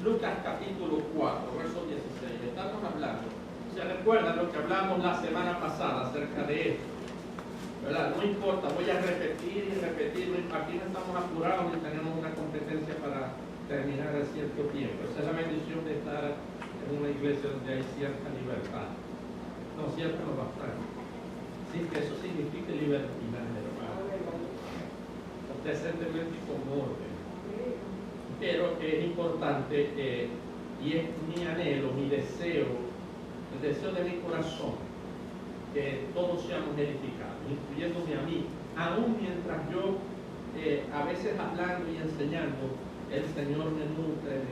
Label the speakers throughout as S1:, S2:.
S1: Lucas capítulo 4, verso 16. Estamos hablando, ¿se recuerdan lo que hablamos la semana pasada acerca de esto? ¿Verdad? No importa, voy a repetir y repetir. Aquí no estamos apurados ni tenemos una competencia para terminar a cierto tiempo. Esa es la bendición de estar en una iglesia donde hay cierta libertad. No, cierta no bastante. Sí, que eso significa libertinaje, hermano. Decentemente y con orden. Pero es importante, y es mi anhelo, mi deseo, el deseo de mi corazón, que todos seamos edificados, incluyéndome a mí, aún mientras yo, a veces hablando y enseñando, el Señor me nutre,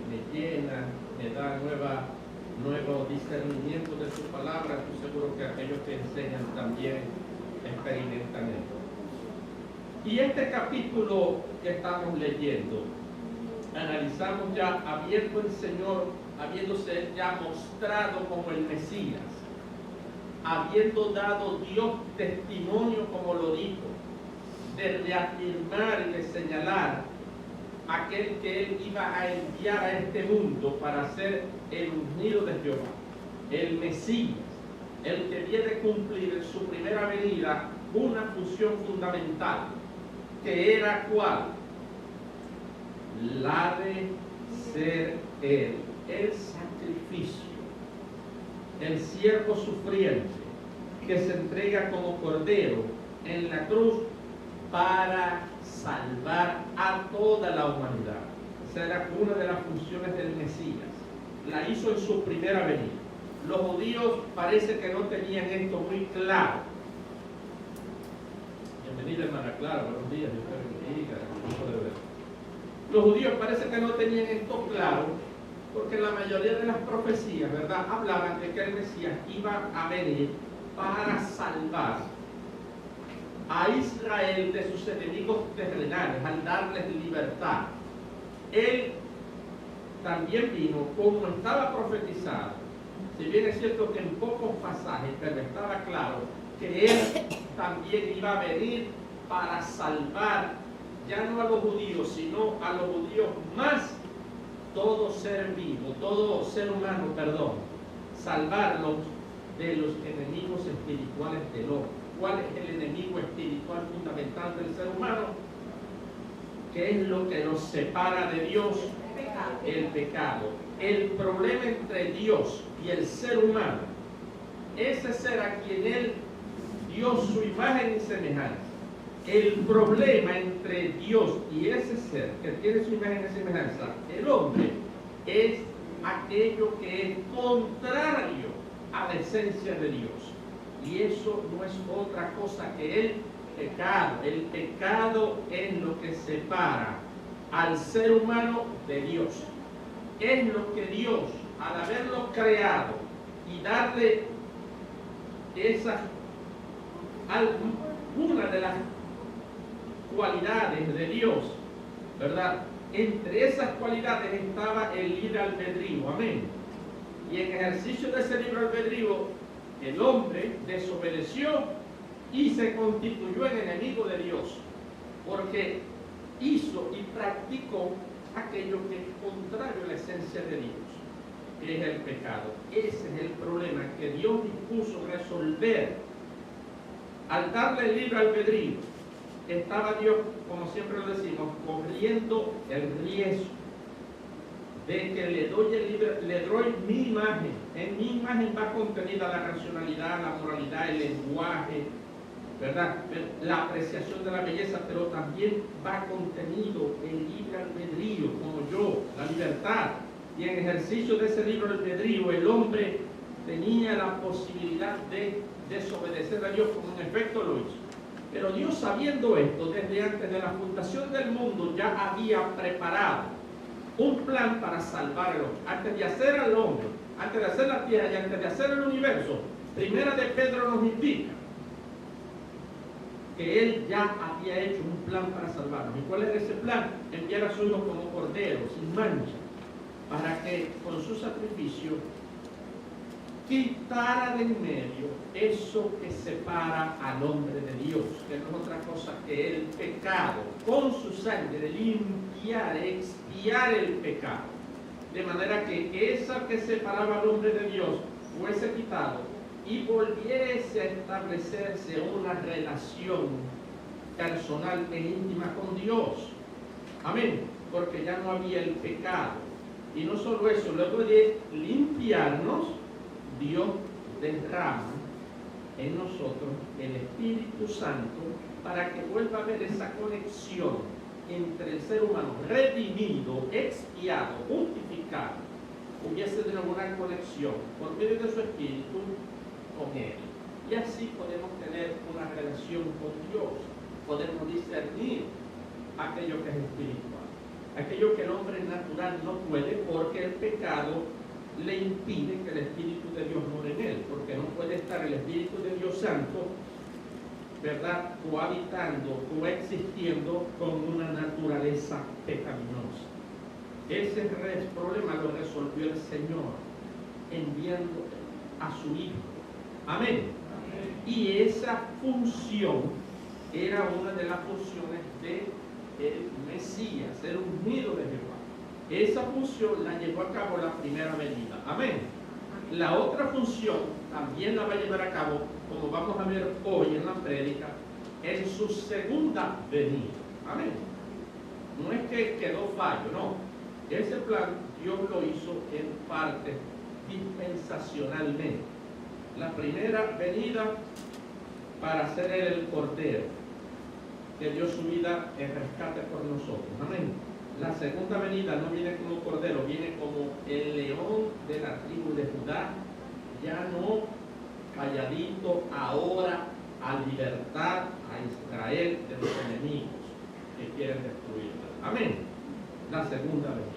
S1: me llena, me da nuevo discernimiento de su palabra. Estoy seguro que aquellos que enseñan también experimentan esto. Y este capítulo que estamos leyendo, analizamos ya, habiendo el Señor, habiéndose ya mostrado como el Mesías, habiendo dado Dios testimonio, como lo dijo, de reafirmar y de señalar aquel que Él iba a enviar a este mundo para ser el ungido de Jehová, el Mesías, el que viene a cumplir en su primera venida una función fundamental, que era ¿cuál? La de ser Él, el sacrificio, el siervo sufriente que se entrega como cordero en la cruz para salvar a toda la humanidad. Esa era una de las funciones del Mesías. La hizo en su primera venida. Los judíos parece que no tenían esto muy claro. Bienvenida, hermana Clara, buenos días, Dios te bendiga. Los judíos parece que no tenían esto claro, porque la mayoría de las profecías, ¿verdad?, hablaban de que el Mesías iba a venir para salvar a Israel de sus enemigos terrenales, al darles libertad. Él también vino, como estaba profetizado, si bien es cierto que en pocos pasajes, pero estaba claro que Él también iba a venir para salvar, ya no a los judíos, sino a los judíos más todo ser vivo, todo ser humano, salvarlos de los enemigos espirituales del hombre. ¿Cuál es el enemigo espiritual fundamental del ser humano? ¿Qué es lo que nos separa de Dios? El pecado. El problema entre Dios y el ser humano, ese ser a quien Él dio su imagen y semejanza. El problema entre Dios y ese ser que tiene su imagen y semejanza, el hombre, es aquello que es contrario a la esencia de Dios. Y eso no es otra cosa que el pecado. El pecado es lo que separa al ser humano de Dios. Es lo que Dios, al haberlo creado y darle una de las cualidades de Dios, ¿verdad? Entre esas cualidades estaba el libre albedrío, amén. Y en ejercicio de ese libre albedrío, el hombre desobedeció y se constituyó en enemigo de Dios, porque hizo y practicó aquello que es contrario a la esencia de Dios, que es el pecado. Ese es el problema que Dios dispuso resolver. Al darle el libre albedrío, estaba Dios, como siempre lo decimos, corriendo el riesgo de que le doy mi imagen. En mi imagen va contenida la racionalidad, la moralidad, el lenguaje, ¿verdad?, la apreciación de la belleza, pero también va contenido el libre albedrío, como yo, la libertad. Y en ejercicio de ese libre albedrío, el hombre tenía la posibilidad de desobedecer a Dios, como en efecto lo hizo. Pero Dios, sabiendo esto, desde antes de la fundación del mundo, ya había preparado un plan para salvar al hombre. Antes de hacer al hombre, antes de hacer la tierra y antes de hacer el universo, Primera de Pedro nos indica que Él ya había hecho un plan para salvarnos. ¿Y cuál era ese plan? Enviar a su Hijo como cordero, sin mancha, para que con su sacrificio quitara de en medio eso que separa al hombre de Dios, que no es otra cosa que el pecado, con su sangre limpiar, expiar el pecado, de manera que esa que separaba al hombre de Dios fuese quitado y volviese a establecerse una relación personal e íntima con Dios. Amén, porque ya no había el pecado. Y no solo eso, luego de limpiarnos, Dios derrama en nosotros el Espíritu Santo para que vuelva a haber esa conexión entre el ser humano redimido, expiado, justificado, hubiese de nuevo una conexión por medio de su Espíritu con Él. Y así podemos tener una relación con Dios, podemos discernir aquello que es espiritual, aquello que el hombre natural no puede, porque el pecado le impide que el Espíritu de Dios more en él, porque no puede estar el Espíritu de Dios Santo, ¿verdad?, cohabitando, coexistiendo con una naturaleza pecaminosa. Ese problema lo resolvió el Señor enviando a su Hijo. Amén. Y esa función era una de las funciones del Mesías, el ungido de Jehová. Esa función la llevó a cabo la primera venida. Amén. La otra función también la va a llevar a cabo, como vamos a ver hoy en la prédica, en su segunda venida. Amén. No es que quedó fallo, no. Ese plan Dios lo hizo en parte dispensacionalmente. La primera venida para ser Él el Cordero, que dio su vida en rescate por nosotros. Amén. La segunda venida no viene como cordero, viene como el león de la tribu de Judá, ya no calladito, ahora a libertar a Israel de los enemigos que quieren destruirla. Amén. La segunda venida.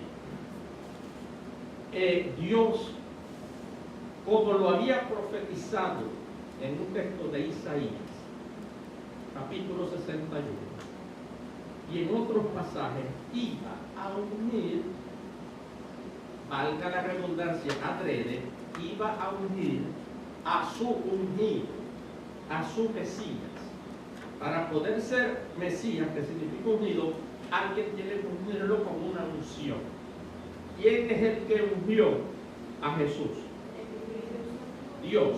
S1: Dios, como lo había profetizado en un texto de Isaías, capítulo 61, y en otros pasajes, iba a unir, valga la redundancia, adrede, iba a unir a su ungido, a su Mesías. Para poder ser Mesías, que significa ungido, alguien tiene que unirlo con una unción. ¿Quién es el que ungió a Jesús? Dios.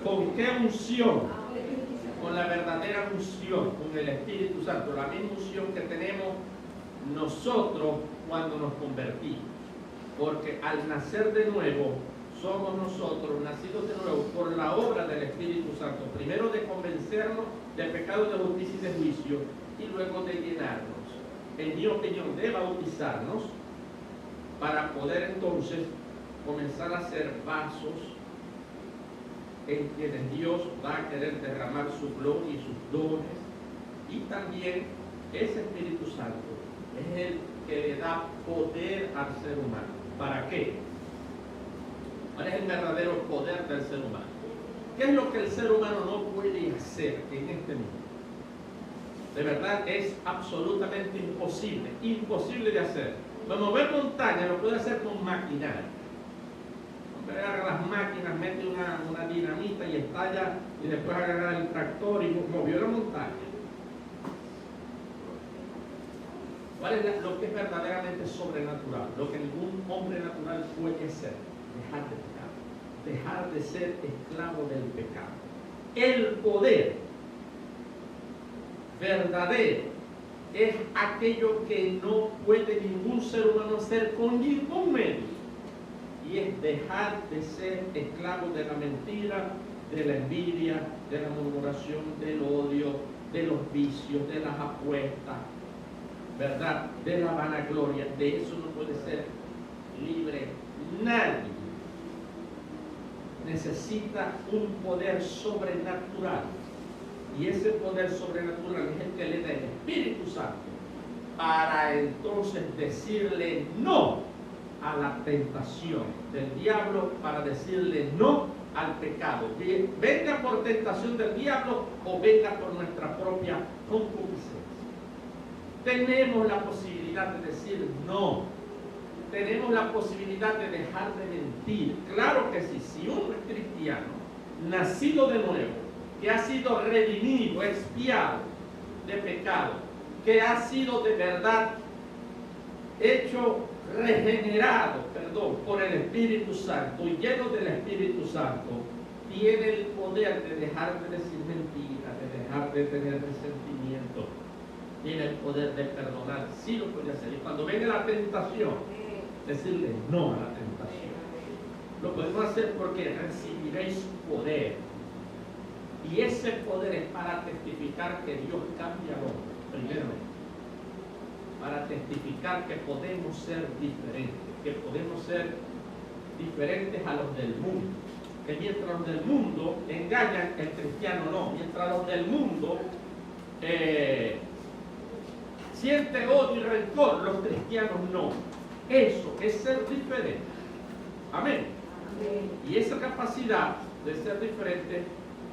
S1: ¿Con qué unción? Con la verdadera unción, con el Espíritu Santo, la misma unción que tenemos nosotros cuando nos convertimos. Porque al nacer de nuevo, somos nosotros nacidos de nuevo por la obra del Espíritu Santo, primero de convencernos del pecado, de justicia y de juicio, y luego de llenarnos, en mi opinión, de bautizarnos, para poder entonces comenzar a ser vasos en quienes Dios va a querer derramar su gloria y sus dones. Y también ese Espíritu Santo es el que le da poder al ser humano. ¿Para qué? ¿Cuál es el verdadero poder del ser humano? ¿Qué es lo que el ser humano no puede hacer en este mundo? De verdad es absolutamente imposible, imposible de hacer. Mover montañas lo puede hacer con maquinaria. Agarra las máquinas, mete una dinamita y estalla, y después agarra el tractor y movió la montaña. ¿Cuál es lo que es verdaderamente sobrenatural? Lo que ningún hombre natural puede hacer: dejar de pecar, dejar de ser esclavo del pecado. El poder verdadero es aquello que no puede ningún ser humano hacer con ningún medio. Y es dejar de ser esclavo de la mentira, de la envidia, de la murmuración, del odio, de los vicios, de las apuestas, ¿verdad?, de la vanagloria. De eso no puede ser libre nadie. Necesita un poder sobrenatural. Y ese poder sobrenatural es el que le da el Espíritu Santo para entonces decirle no a la tentación del diablo, para decirle no al pecado, venga por tentación del diablo o venga por nuestra propia concupiscencia. Tenemos la posibilidad de decir no tenemos la posibilidad de dejar de mentir. Claro que sí, si uno es cristiano, nacido de nuevo, que ha sido redimido, expiado de pecado, que ha sido de verdad hecho regenerado, por el Espíritu Santo y lleno del Espíritu Santo, tiene el poder de dejar de decir mentiras, de dejar de tener resentimiento, tiene el poder de perdonar, sí lo puede hacer. Y cuando venga la tentación, decirle no a la tentación. Lo podemos hacer porque recibiréis poder. Y ese poder es para testificar que Dios cambia al hombre, primeramente. Para testificar que podemos ser diferentes, que podemos ser diferentes a los del mundo. Que mientras los del mundo engañan, el cristiano no. Mientras los del mundo siente odio y rencor, los cristianos no. Eso es ser diferente. Amén. Y esa capacidad de ser diferente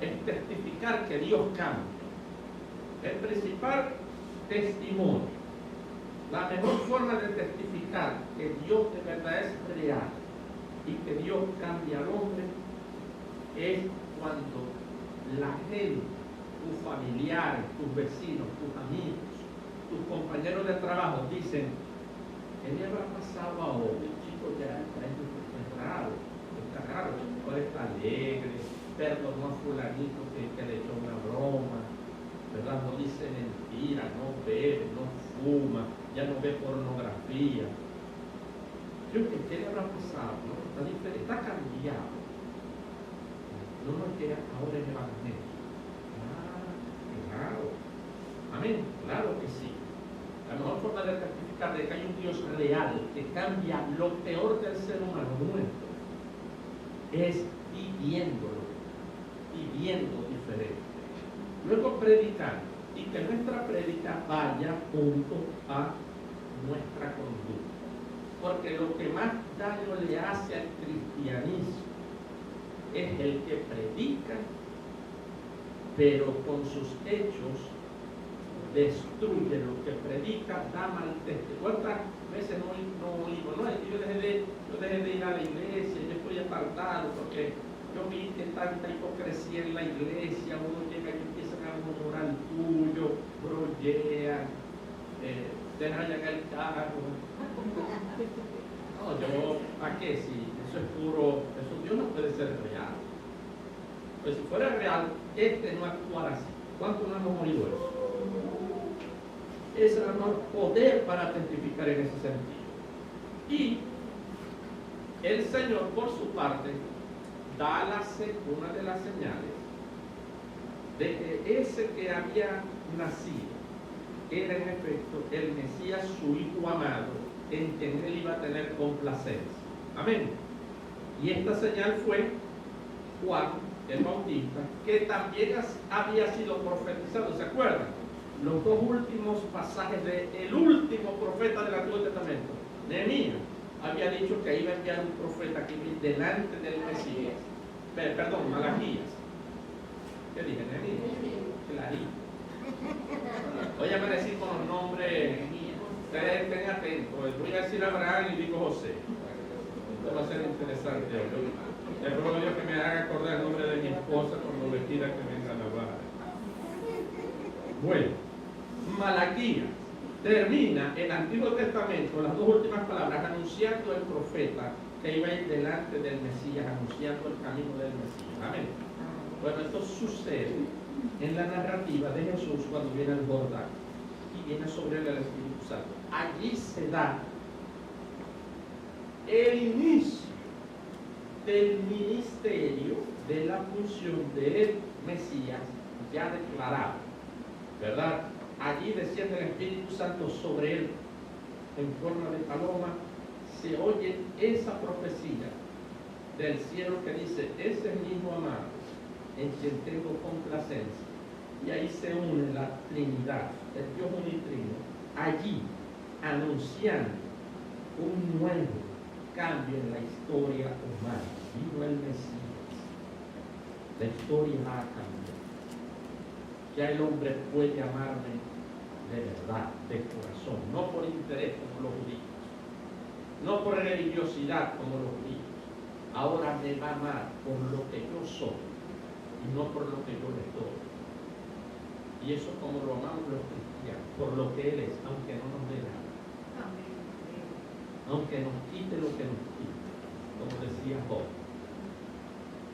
S1: es testificar que Dios cambia. El principal testimonio, la mejor forma de testificar que Dios de verdad es real y que Dios cambia al hombre es cuando la gente, tus familiares, tus vecinos, tus amigos, tus compañeros de trabajo dicen: ¿qué le habrá pasado a hoy? El chico ya es raro, está raro, el chico está alegre, perdonó a fulanito que le echó una broma, ¿verdad? No dice mentiras, no bebe, no fuma, ya no ve pornografía. Yo que ¿qué le habrá pasado? ¿No? Está diferente, está cambiado. No nos llega ahora el Evangelio. Claro. Amén, claro que sí. La mejor forma de testificar de que hay un Dios real que cambia lo peor del ser humano nuestro es viviéndolo, viviendo diferente. Luego predicar, y que nuestra prédica vaya junto a nuestra conducta. Porque lo que más daño le hace al cristianismo es el que predica, pero con sus hechos destruye lo que predica, da mal testimonio. ¿Cuántas veces no oímos? No, yo dejé de ir a la iglesia, yo estoy apartado porque yo vi que tanta hipocresía en la iglesia, uno llega y empiezan a murmurar tuyo, brollean, te rayan el carro. No, yo, ¿para qué? Si eso es puro, eso Dios no puede ser real. Pues si fuera real, no actuara así. ¿Cuánto no hemos oído eso? Es el amor poder para testificar en ese sentido. Y el Señor, por su parte, da una de las señales de que ese que había nacido era en efecto el Mesías, su Hijo amado, en quien él iba a tener complacencia. Amén. Y esta señal fue Juan el Bautista, que también había sido profetizado. ¿Se acuerdan? Los dos últimos pasajes del último profeta del Antiguo Testamento, Nehemías, había dicho que iba a enviar un profeta que iba delante del Mesías. Perdón, Malaquías. ¿Qué dije? Nehemías. Clarito. Voy a decir con los nombres. Ustedes estén atentos. Voy a decir Abraham y digo José. Esto va a ser interesante. Espero Dios que me haga acordar el nombre de mi esposa cuando vestida que venga a la barra. Bueno, Malaquías termina el Antiguo Testamento, las dos últimas palabras, anunciando el profeta que iba a ir delante del Mesías, anunciando el camino del Mesías. Amén. Bueno, esto sucede en la narrativa de Jesús cuando viene al Jordán y viene sobre él el Espíritu Santo. Allí se da el inicio del ministerio, de la función del Mesías ya declarado, ¿verdad? Allí desciende el Espíritu Santo sobre él en forma de paloma. Se oye esa profecía del cielo que dice: ese es mi Hijo amado, en quien tengo complacencia. Y ahí se une la Trinidad, el Dios unitrino, allí anunciando un nuevo cambio en la historia humana. Vino el Mesías, la historia va a cambiar. Ya el hombre puede amarme de verdad, de corazón, no por interés como los judíos. no por religiosidad como los judíos. Ahora me va a amar por lo que yo soy y no por lo que yo le doy. Y eso es como lo amamos los cristianos, por lo que Él es, aunque no nos dé nada. Aunque nos quite lo que nos quite, como decía Job.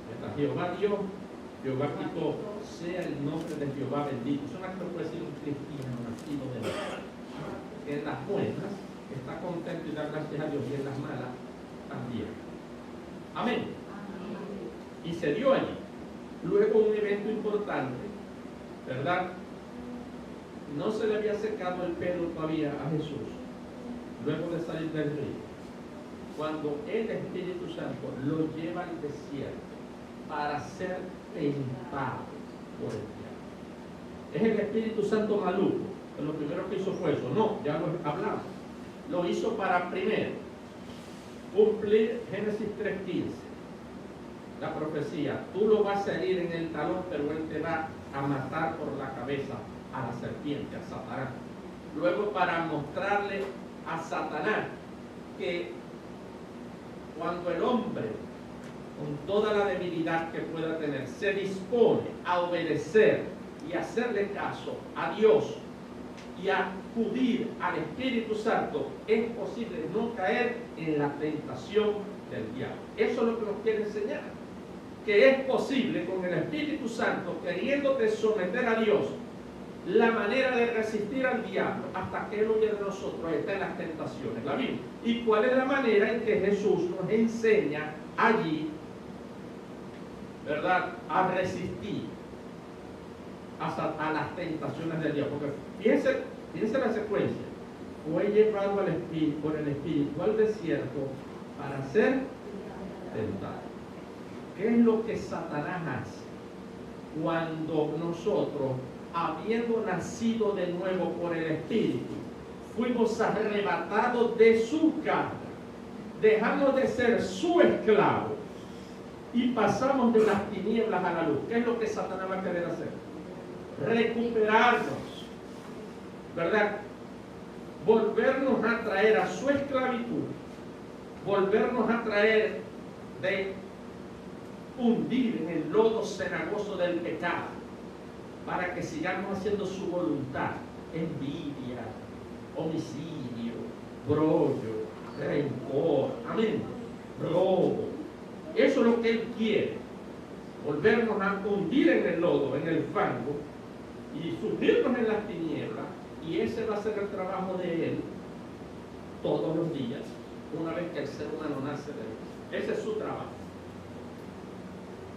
S1: Mientras Jehová dio, Jehová quitó, sea el nombre de Jehová bendito. Eso es una que puede decir un cristiano nacido de Dios. En las buenas está contento y da gracias a Dios, y en las malas también. Amén. Y se dio allí. Luego un evento importante, ¿verdad? No se le había secado el pelo todavía a Jesús, luego de salir del río, cuando el Espíritu Santo lo lleva al desierto para ser tentado por el diablo. ¿Es el Espíritu Santo maluco? Que lo primero que hizo fue eso. No, ya lo hablamos. Lo hizo para primero cumplir Génesis 3:15, la profecía: tú lo vas a herir en el talón, pero él te va a matar por la cabeza a la serpiente, a Satanás. Luego, para mostrarle a Satanás que cuando el hombre, con toda la debilidad que pueda tener, se dispone a obedecer y hacerle caso a Dios y a acudir al Espíritu Santo, es posible no caer en la tentación del diablo. Eso es lo que nos quiere enseñar, que es posible con el Espíritu Santo, queriéndote someter a Dios, la manera de resistir al diablo hasta que Él huye de nosotros está en las tentaciones, la Biblia. ¿Y cuál es la manera en que Jesús nos enseña allí, ¿verdad?, a resistir a las tentaciones del diablo? Porque fíjense la secuencia: fue llevado por el Espíritu al desierto para ser tentado. ¿Qué es lo que Satanás hace cuando nosotros, habiendo nacido de nuevo por el Espíritu, fuimos arrebatados de su carga, dejamos de ser su esclavo y pasamos de las tinieblas a la luz? ¿Qué es lo que Satanás va a querer hacer? Recuperarnos, ¿verdad? Volvernos a traer a su esclavitud, volvernos a traer de hundir en el lodo cenagoso del pecado, para que sigamos haciendo su voluntad. Envidia, homicidio, brollo, rencor, amén, robo. Eso es lo que Él quiere: volvernos a hundir en el lodo, en el fango, y sumirnos en las tinieblas. Y ese va a ser el trabajo de Él todos los días, una vez que el ser humano nace de Él. Ese es su trabajo.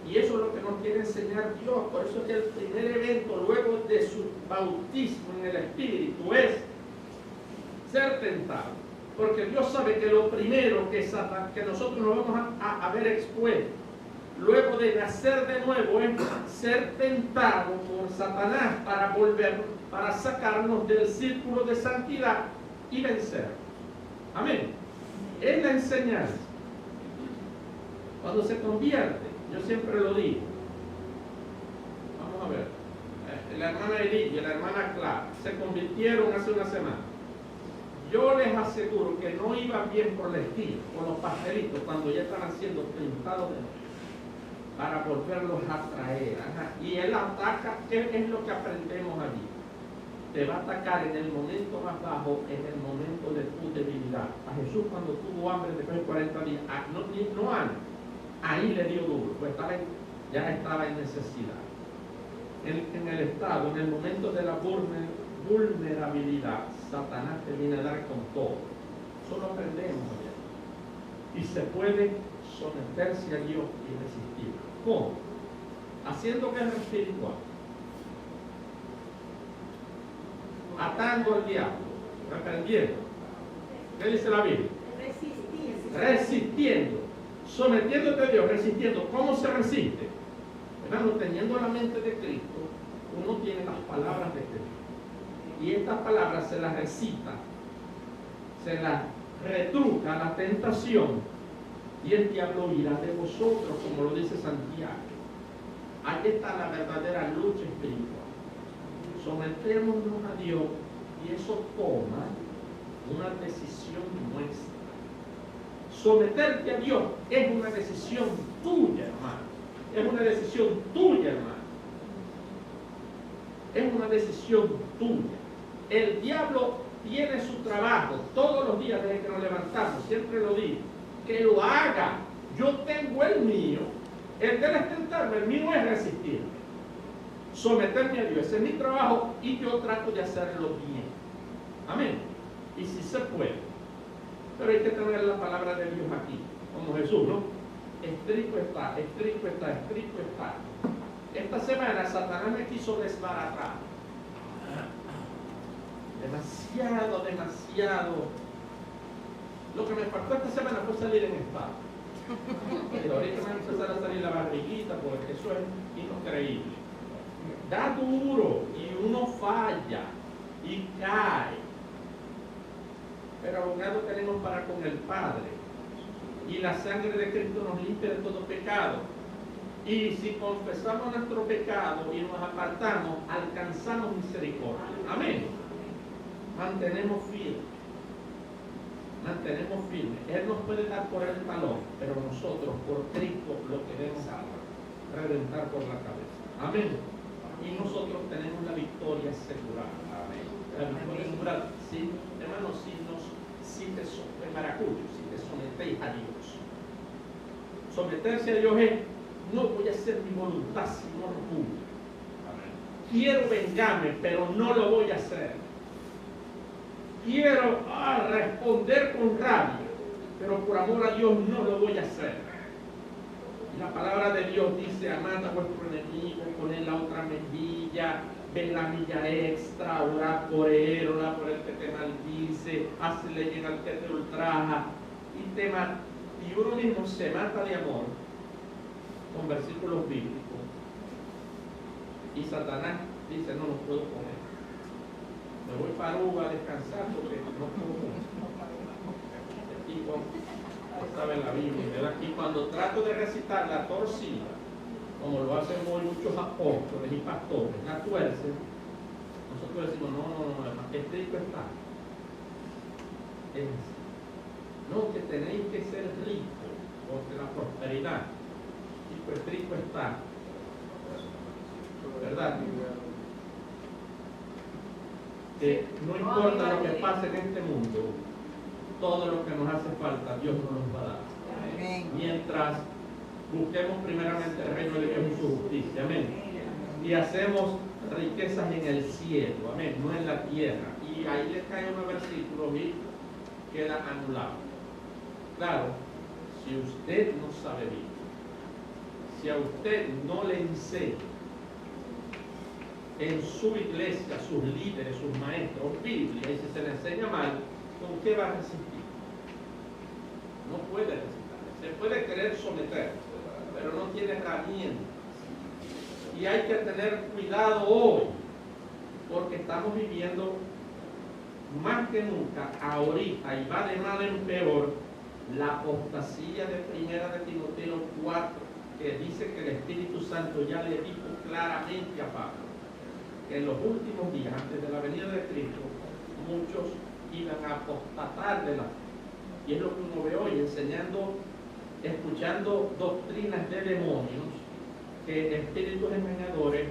S1: Y eso es lo que nos quiere enseñar Dios. Por eso es que el primer evento luego de su bautismo en el Espíritu es ser tentado. Porque Dios sabe que lo primero que nosotros nos vamos a ver expuesto luego de nacer de nuevo es ser tentado por Satanás para sacarnos del círculo de santidad y vencer. Amén. Es la enseñanza. Cuando se convierte, yo siempre lo digo, vamos a ver, la hermana Edith y la hermana Clara se convirtieron hace una semana. Yo les aseguro que no iban bien por el estilo, con los pastelitos, cuando ya estaban siendo pintados de nuevo, para volverlos a traer. Y Él ataca. ¿Qué es lo que aprendemos allí? Te va a atacar en el momento más bajo, en el momento de tu debilidad. A Jesús, cuando tuvo hambre después de 40 días, no antes, ahí le dio duro, pues ya estaba en necesidad. En el estado, en el momento de la vulnerabilidad, Satanás te viene a dar con todo. Eso lo aprendemos ya. Y se puede someterse a Dios y resistir. ¿Cómo? Haciendo guerra espiritual, atando al diablo, reprendiendo. ¿Qué dice la Biblia? Resistiendo. Sometiéndote a Dios, resistiendo. ¿Cómo se resiste? Hermano, teniendo la mente de Cristo, uno tiene las palabras de Cristo. Y estas palabras se las recita, se las retruca a la tentación, y el diablo huirá de vosotros, como lo dice Santiago. Ahí está la verdadera lucha espiritual. Someternos a Dios, y eso toma una decisión nuestra. Someterte a Dios es una decisión tuya, hermano. Es una decisión tuya, hermano. Es una decisión tuya. El diablo tiene su trabajo todos los días desde que nos levantamos, siempre lo digo, que lo haga. Yo tengo el mío, el de él es tentarme, el mío es resistirme, someterme a Dios, ese es mi trabajo y yo trato de hacerlo bien. Amén. Y si se puede, pero hay que tener la palabra de Dios aquí, como Jesús, ¿no? Escrito está, escrito está, escrito está. Esta semana Satanás me quiso desbaratar. Demasiado. Lo que me faltó esta semana fue salir en estado. Y ahorita me va a empezar a salir la barriguita porque eso es increíble. Da duro y uno falla y cae. Pero abogado tenemos para con el Padre. Y la sangre de Cristo nos limpia de todo pecado. Y si confesamos nuestro pecado y nos apartamos, alcanzamos misericordia. Amén. Mantenemos firmes. Él nos puede dar por el talón, pero nosotros por Cristo lo queremos reventar por la cabeza. Amén. Y nosotros tenemos la victoria asegurada. Amén. La victoria asegurada. Sí, hermanos, si te sometéis a Dios. Someterse a Dios es: no voy a hacer mi voluntad sino la tuya. Quiero vengarme, pero no lo voy a hacer. Quiero responder con rabia, pero por amor a Dios no lo voy a hacer. La palabra de Dios dice: amad a vuestro enemigo, poned la otra mejilla, ven la milla extra, orad por él, orad por el que te maldice, hazle llegar al que te ultraja, y uno mismo se mata de amor con versículos bíblicos. Y Satanás dice: no puedo comer. Me voy para Aruba a descansar porque no puedo comer. El tipo sabe la Biblia, ¿verdad? Y cuando trato de recitar la torcida, como lo hacen hoy muchos apóstoles y pastores, la tuercen, nosotros decimos: no, escrito está. No, que tenéis que ser ricos, porque la prosperidad, y pues rico está, ¿verdad? Que no importa lo que pase en este mundo, todo lo que nos hace falta, Dios nos lo va a dar. Amén. Mientras busquemos primeramente el reino de Dios y su justicia. Amén. Y hacemos riquezas en el cielo. Amén. No en la tierra. Y ahí le cae un versículo y queda anulado. Claro, si usted no sabe bien, si a usted no le enseña en su iglesia, sus líderes, sus maestros, Biblia, y si se le enseña mal, ¿con qué va a resistir? No puede resistir. Se puede querer someter, pero no tiene herramientas. Y hay que tener cuidado hoy, porque estamos viviendo más que nunca, ahorita, y va de mal en peor, la apostasía de primera de Timoteo 4, que dice que el Espíritu Santo ya le dijo claramente a Pablo que en los últimos días, antes de la venida de Cristo, muchos iban a apostatar de la fe. Y es lo que uno ve hoy, escuchando doctrinas de demonios, que espíritus engañadores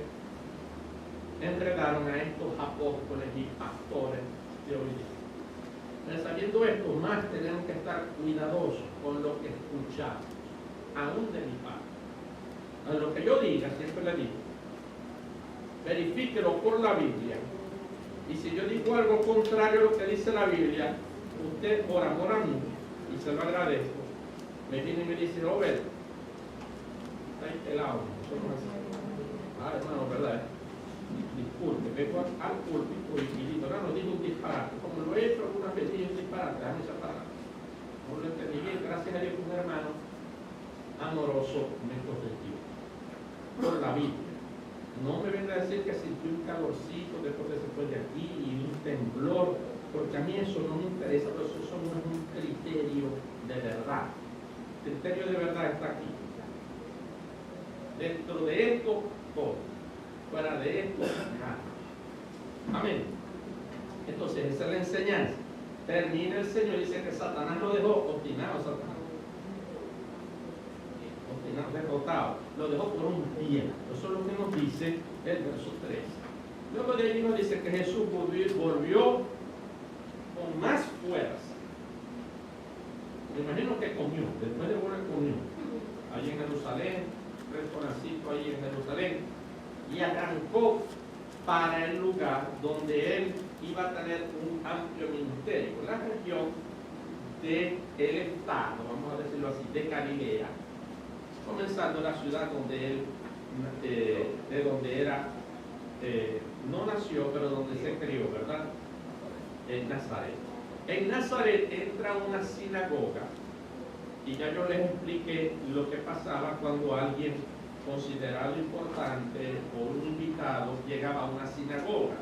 S1: enredaron a estos apóstoles y pastores de hoy día. Pero sabiendo esto, más tenemos que estar cuidadosos con lo que escuchamos, aún de mi parte. A lo que yo diga, siempre le digo, verifíquelo por la Biblia. Y si yo digo algo contrario a lo que dice la Biblia, usted, por amor a mí, y se lo agradezco, me viene y me dice: Robert, está ahí pelado. Hermano, ¿verdad? Disculpe, vengo al púlpito y digo: no digo un disparate. Como lo he hecho algunas veces, un disparate, déjame esa palabra. No lo entendí bien, gracias a Dios, un hermano amoroso me corrigió por la Biblia. No me venga a decir que sintió un calorcito después que se fue de aquí y un temblor, porque a mí eso no me interesa, pero eso no es un criterio de verdad. El criterio de verdad está aquí. Dentro de esto, todo. Fuera de esto, nada. Amén. Entonces, esa es la enseñanza. Termina el Señor, dice que Satanás lo dejó obstinado, Satanás. derrotado, lo dejó por un día. Eso es lo que nos dice el verso 3. Luego de ahí nos dice que Jesús volvió con más fuerza. Me imagino que comió, después de volver comió, allí en Jerusalén, restaurancito ahí en Jerusalén, y arrancó para el lugar donde él iba a tener un amplio ministerio, la región del estado, vamos a decirlo así, de Galilea, comenzando la ciudad donde él, de donde era, no nació, pero donde se crió, ¿verdad? En Nazaret. En Nazaret entra una sinagoga, y ya yo les expliqué lo que pasaba cuando alguien considerado importante o un invitado llegaba a una sinagoga.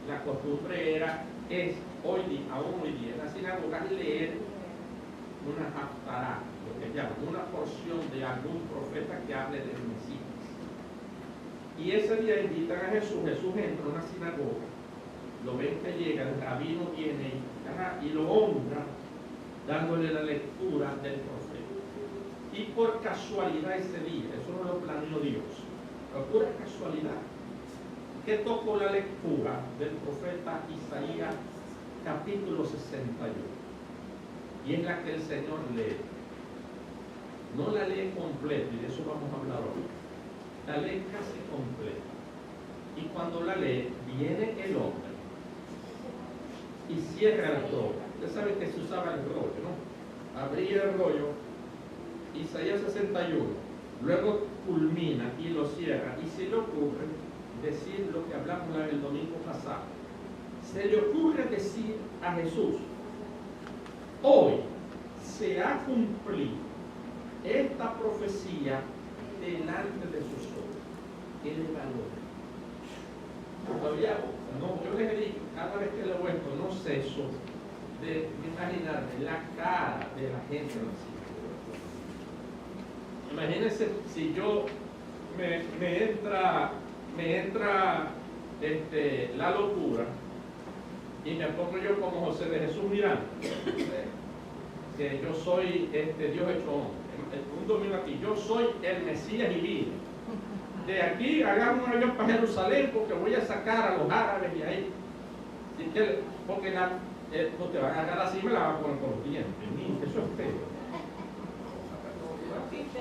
S1: La costumbre aún hoy día en las sinagogas, leer una haftará, lo que llaman, una porción de algún profeta que hable del Mesías. Y ese día invitan a Jesús entra a una sinagoga, lo ven que llega, el rabino viene y lo honra, dándole la lectura del profeta. Y por casualidad ese día, eso no lo planeó Dios, por pura casualidad, que tocó la lectura del profeta Isaías, capítulo 61. Y en la que el Señor lee. No la lee completa, y de eso vamos a hablar hoy. La lee casi completa. Y cuando la lee, viene el hombre y cierra el rollo. Usted sabe que se usaba el rollo, ¿no? Abría el rollo, Isaías 61, luego culmina y lo cierra, y se le ocurre decir lo que hablamos el domingo pasado. Se le ocurre decir a Jesús: hoy se ha cumplido esta profecía delante de sus ojos. ¿Qué le valora? Todavía no, yo les digo, cada vez que leo esto, no ceso de imaginarme la cara de la gente así. Imagínense si yo me entra la locura y me pongo yo como José de Jesús mirando, que yo soy Dios hecho hombre. El mundo mío aquí, yo soy el Mesías y vine. De aquí hagamos un avión para Jerusalén porque voy a sacar a los árabes y ahí. Porque no te van a agarrar así y me la van a poner con los dientes. Eso es feo.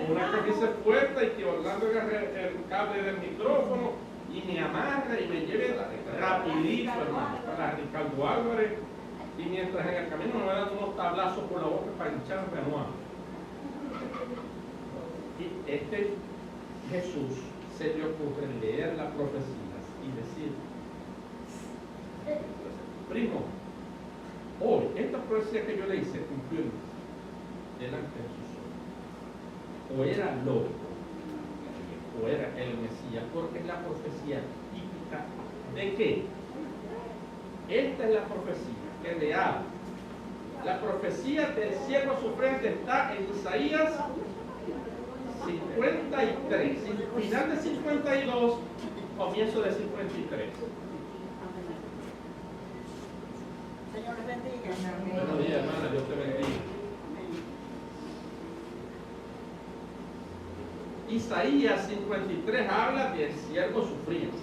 S1: Una camisa fuerte y que Orlando agarre el cable del micrófono y me amarre y me lleve rapidito, hermano, para Ricardo Álvarez, y mientras en el camino me va dando unos tablazos por la boca para hincharme a Juan. Y Jesús se le ocurre leer las profecías y decir: primo, hoy esta profecía que yo le hice cumplió delante de sus ojos. O era lógico, o era el Mesías, porque es la profecía típica de qué. Esta es la profecía que le habla. La profecía del siervo sufriente está en Isaías 53, final de 52, comienzo de 53.
S2: Señor les bendiga.
S1: Buenos días, hermana, Dios te bendiga. Isaías 53 habla del siervo sufriente,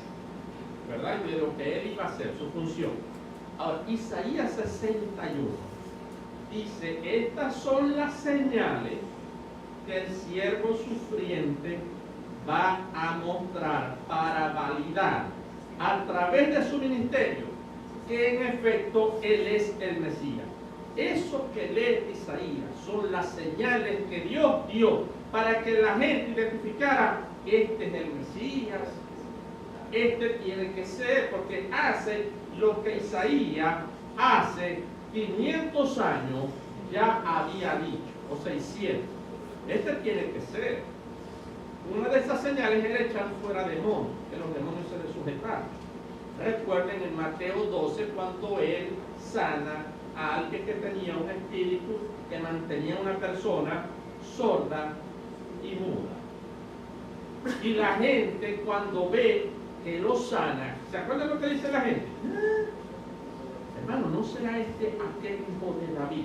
S1: ¿verdad? Y de lo que él iba a hacer, su función. Ahora, Isaías 61 dice: estas son las señales que el siervo sufriente va a mostrar para validar a través de su ministerio que en efecto él es el Mesías. Eso que lee Isaías son las señales que Dios dio para que la gente identificara: este es el Mesías, este tiene que ser, porque hace lo que Isaías hace 500 años ya había dicho, o 600. Este tiene que ser. Una de esas señales es el echar fuera demonios, que los demonios se les sujetaron. Recuerden en Mateo 12 cuando él sana a alguien que tenía un espíritu que mantenía a una persona sorda y muda. Y la gente cuando ve que lo sana, ¿se acuerdan lo que dice la gente? Hermano, ¿no será este aquel hijo de David?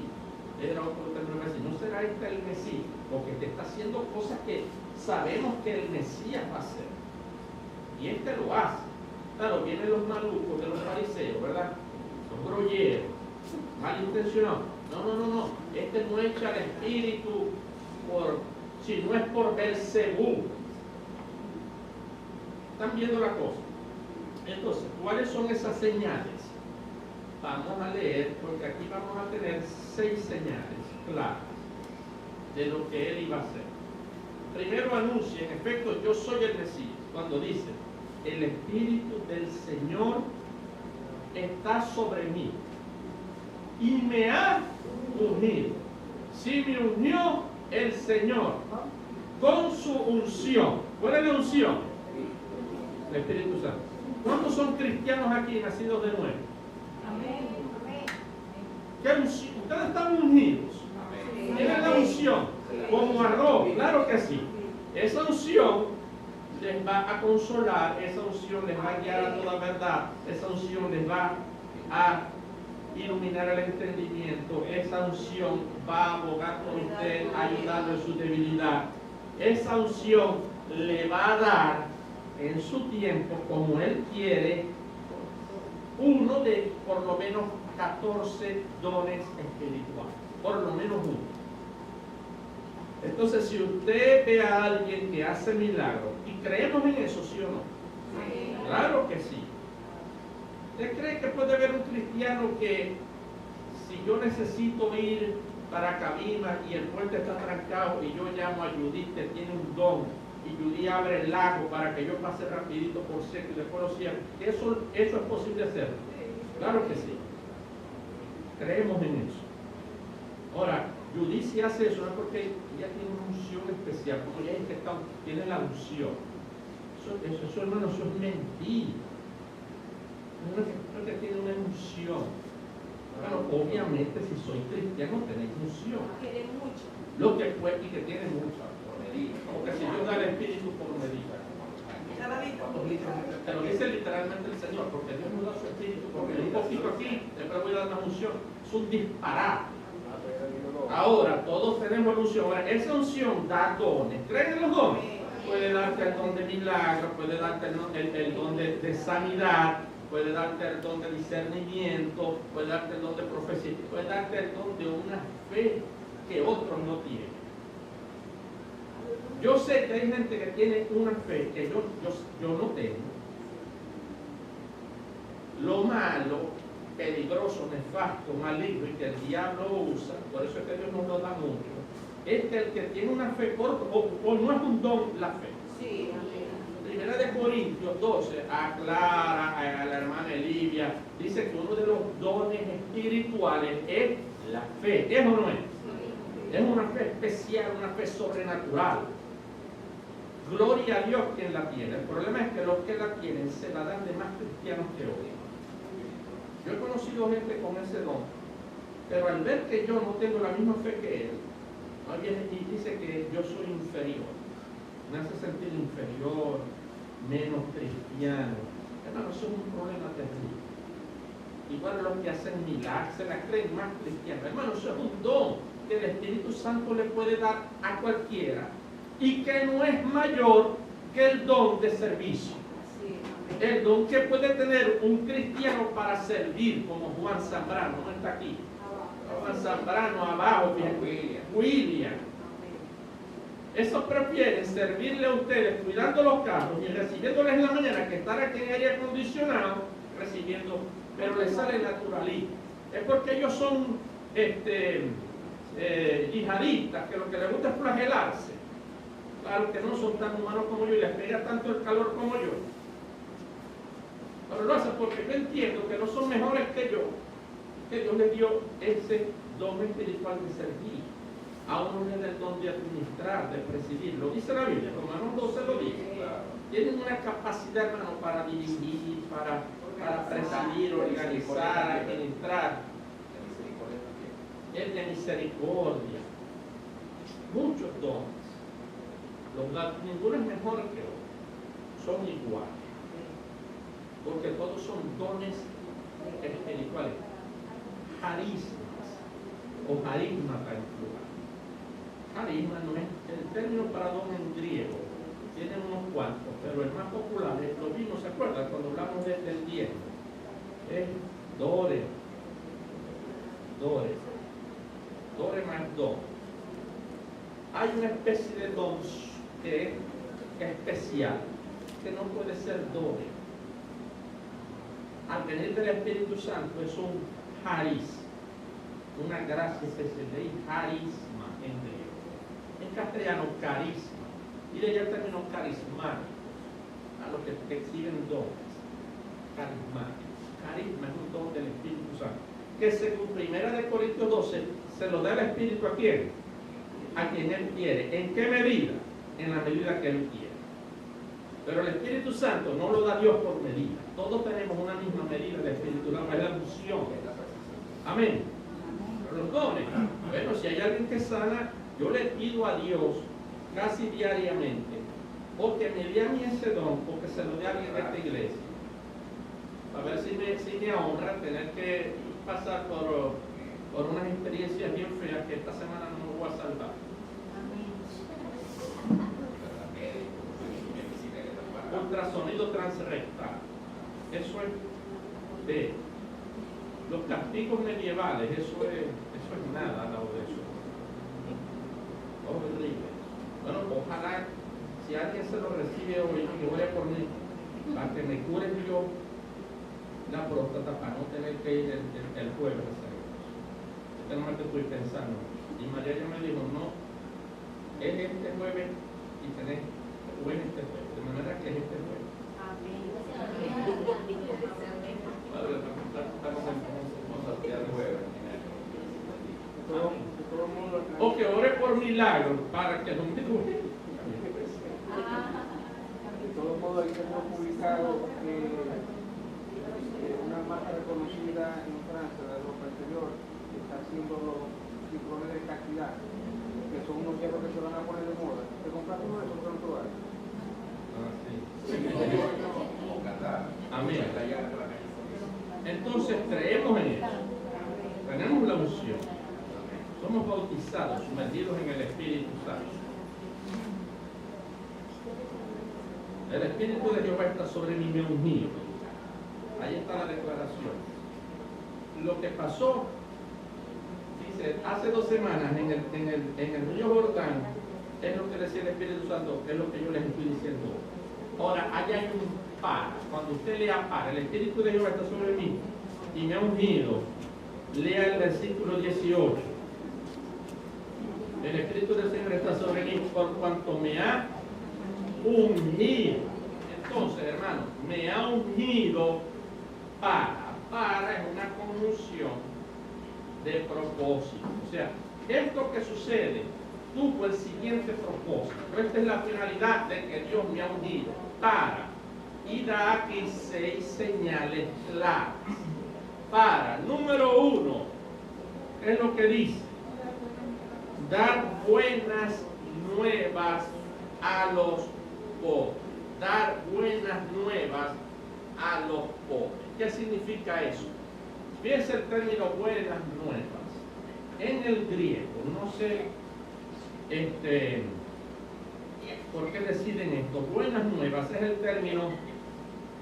S1: Era otro término así: ¿no será este el Mesías? Porque te está haciendo cosas que sabemos que el Mesías va a ser. Y este lo hace. Claro, vienen los malucos de los fariseos, ¿verdad? Los grolleros, malintencionados. No. Este no echa al espíritu si no es por Belcebú. ¿Están viendo la cosa? Entonces, ¿cuáles son esas señales? Vamos a leer, porque aquí vamos a tener 6 señales claras de lo que él iba a hacer. Primero anuncia, en efecto, yo soy el Mesías, cuando dice, el Espíritu del Señor está sobre mí y me ha ungido. Si me unió el Señor con su unción. ¿Cuál es la unción? El Espíritu Santo. ¿Cuántos son cristianos aquí nacidos de nuevo?
S2: Amén.
S1: ¿Qué unción? Ustedes están ungidos. Tienen la unción como arroz, claro que sí. Esa unción les va a consolar, esa unción les va a guiar a toda verdad, esa unción les va a iluminar el entendimiento, esa unción va a abogar por usted, ayudarlo en su debilidad. Esa unción le va a dar en su tiempo, como él quiere, uno de por lo menos 14 dones espirituales, por lo menos uno. Entonces, si usted ve a alguien que hace milagros, y creemos en eso, ¿sí o no? Claro que sí. ¿Usted cree que puede haber un cristiano que, si yo necesito ir para Cabima y el puente está trancado y yo llamo a Judith, que tiene un don, y Judith abre el lago para que yo pase rapidito por seco y después lo cierre? ¿Eso es posible hacerlo? Claro que sí. Creemos en eso. Ahora, Judith si hace eso, no es porque ella tiene una unción especial, como ella es que tiene la unción. Eso, hermano, eso es mentira. No es que tiene una unción. Bueno, obviamente, si soy cristiano, tenéis unción.
S2: Quiere mucho.
S1: Lo que fue y que tiene mucha por medida. Porque si Dios da el espíritu por medida. Te lo dice literalmente el Señor, porque Dios nos da su espíritu, porque un poquito aquí, después voy a dar una unción. Es un disparate. Ahora, todos tenemos unción. Ahora, esa unción da dones. ¿Creen en los dones? Puede darte el don de milagro, puede darte el don de sanidad, puede darte el don de discernimiento, puede darte el don de profecía, puede darte el don de una fe que otros no tienen. Yo sé que hay gente que tiene una fe que yo no tengo. Lo malo, peligroso, nefasto, maligno y que el diablo usa, por eso es que Dios nos lo da mucho, es que el que tiene una fe corta, o no es un don la fe.
S2: Sí.
S1: Primera de Corintios 12 aclara a la hermana Elivia, dice que uno de los dones espirituales es la fe. ¿Es o no es? Es una fe especial, una fe sobrenatural. Gloria a Dios quien la tiene. El problema es que los que la tienen se la dan de más cristianos que otros. Yo he conocido gente con ese don, pero al ver que yo no tengo la misma fe que él, viene y dice que yo soy inferior, me hace sentir inferior, menos cristiano. Hermano, eso es un problema terrible. Igual los que hacen milagros, se la creen más cristianos. Hermano, eso es un don que el Espíritu Santo le puede dar a cualquiera y que no es mayor que el don de servicio. El don que puede tener un cristiano para servir, como Juan Zambrano, no está aquí. Juan Zambrano abajo, William. Esos prefieren servirle a ustedes cuidando los carros y recibiéndoles en la mañana que estar aquí en aire acondicionado, recibiendo, pero les sale naturalista. Es porque ellos son yihadistas, que lo que les gusta es flagelarse. Claro que no son tan humanos como yo y les pega tanto el calor como yo. Pero lo hacen porque yo entiendo que no son mejores que yo, que Dios les dio ese don espiritual de servir. A uno le da el don de administrar, de presidir. Lo dice la Biblia, Romanos 12 lo dice. Tienen una capacidad, hermano, para dirigir, para presidir, organizar, administrar. Es de misericordia. Muchos dones. Ninguno es mejor que otro. Son iguales. Porque todos son dones espirituales. Carismas o carismas en plural. Carisma no es, el término para don en griego tiene unos cuantos, pero el más popular es, lo vimos, ¿se acuerdan? Cuando hablamos del diezmo, es dore más don. Hay una especie de don que es especial, que no puede ser dore. Al venir del Espíritu Santo es un charis, una gracia especial, de carisma en griego. En castellano, carisma. Y de allá el término carismático, a los que exhiben dones. Carismático. Carisma es un don del Espíritu Santo, que según 1 Corintios 12, se lo da el Espíritu ¿a quién? A quien Él quiere. ¿En qué medida? En la medida que Él quiere. Pero el Espíritu Santo no lo da Dios por medida. Todos tenemos una misma medida de Espíritu, la unción. Amén. Pero los dones, bueno, si hay alguien que sana, yo le pido a Dios casi diariamente, o que me dé a mí ese don, o que se lo dé a alguien de esta iglesia. A ver si me honra tener que pasar por unas experiencias bien feas que esta semana no me voy a salvar. Ultrasonido transrectal. Eso es de los castigos medievales, eso es nada al lado de eso. Horrible. Bueno, ojalá si alguien se lo recibe hoy, que vaya por mí, para que me cure yo la próstata, para no tener que ir el jueves a hacer eso. Esta noche estoy pensando. Y María ya me dijo, no, es este jueves y tenés, o es este jueves, de manera que es este jueves. O que ore por milagro para que no me duele.
S3: De todos modos, ahí hemos publicado una marca reconocida en Francia de ropa interior que está haciendo los cinturones de castidad, que son unos hierros que se van a poner de moda. ¿Te compraste uno de esos pronto?
S1: Amén. Entonces creemos en eso. Tenemos la unción. Somos bautizados, sumergidos en el Espíritu Santo. El Espíritu de Jehová está sobre mí, me ha ungido. Ahí está la declaración. Lo que pasó, dice, hace 2 semanas en el río Jordán, es lo que decía el Espíritu Santo, es lo que yo les estoy diciendo. Ahora, allá hay un para. Cuando usted lea para, el Espíritu de Jehová está sobre mí y me ha ungido. Lea el versículo 18. El Espíritu del Señor está sobre mí por cuanto me ha ungido. Entonces, hermano, me ha ungido para es una conjunción de propósito. O sea, esto que sucede tuvo el siguiente propósito. Esta es la finalidad de que Dios me ha ungido para, y da aquí 6 señales claras. Para, número 1, es lo que dice: dar buenas nuevas a los pobres. Dar buenas nuevas a los pobres. ¿Qué significa eso? Fíjense el término buenas nuevas. En el griego, no sé por qué deciden esto. Buenas nuevas es el término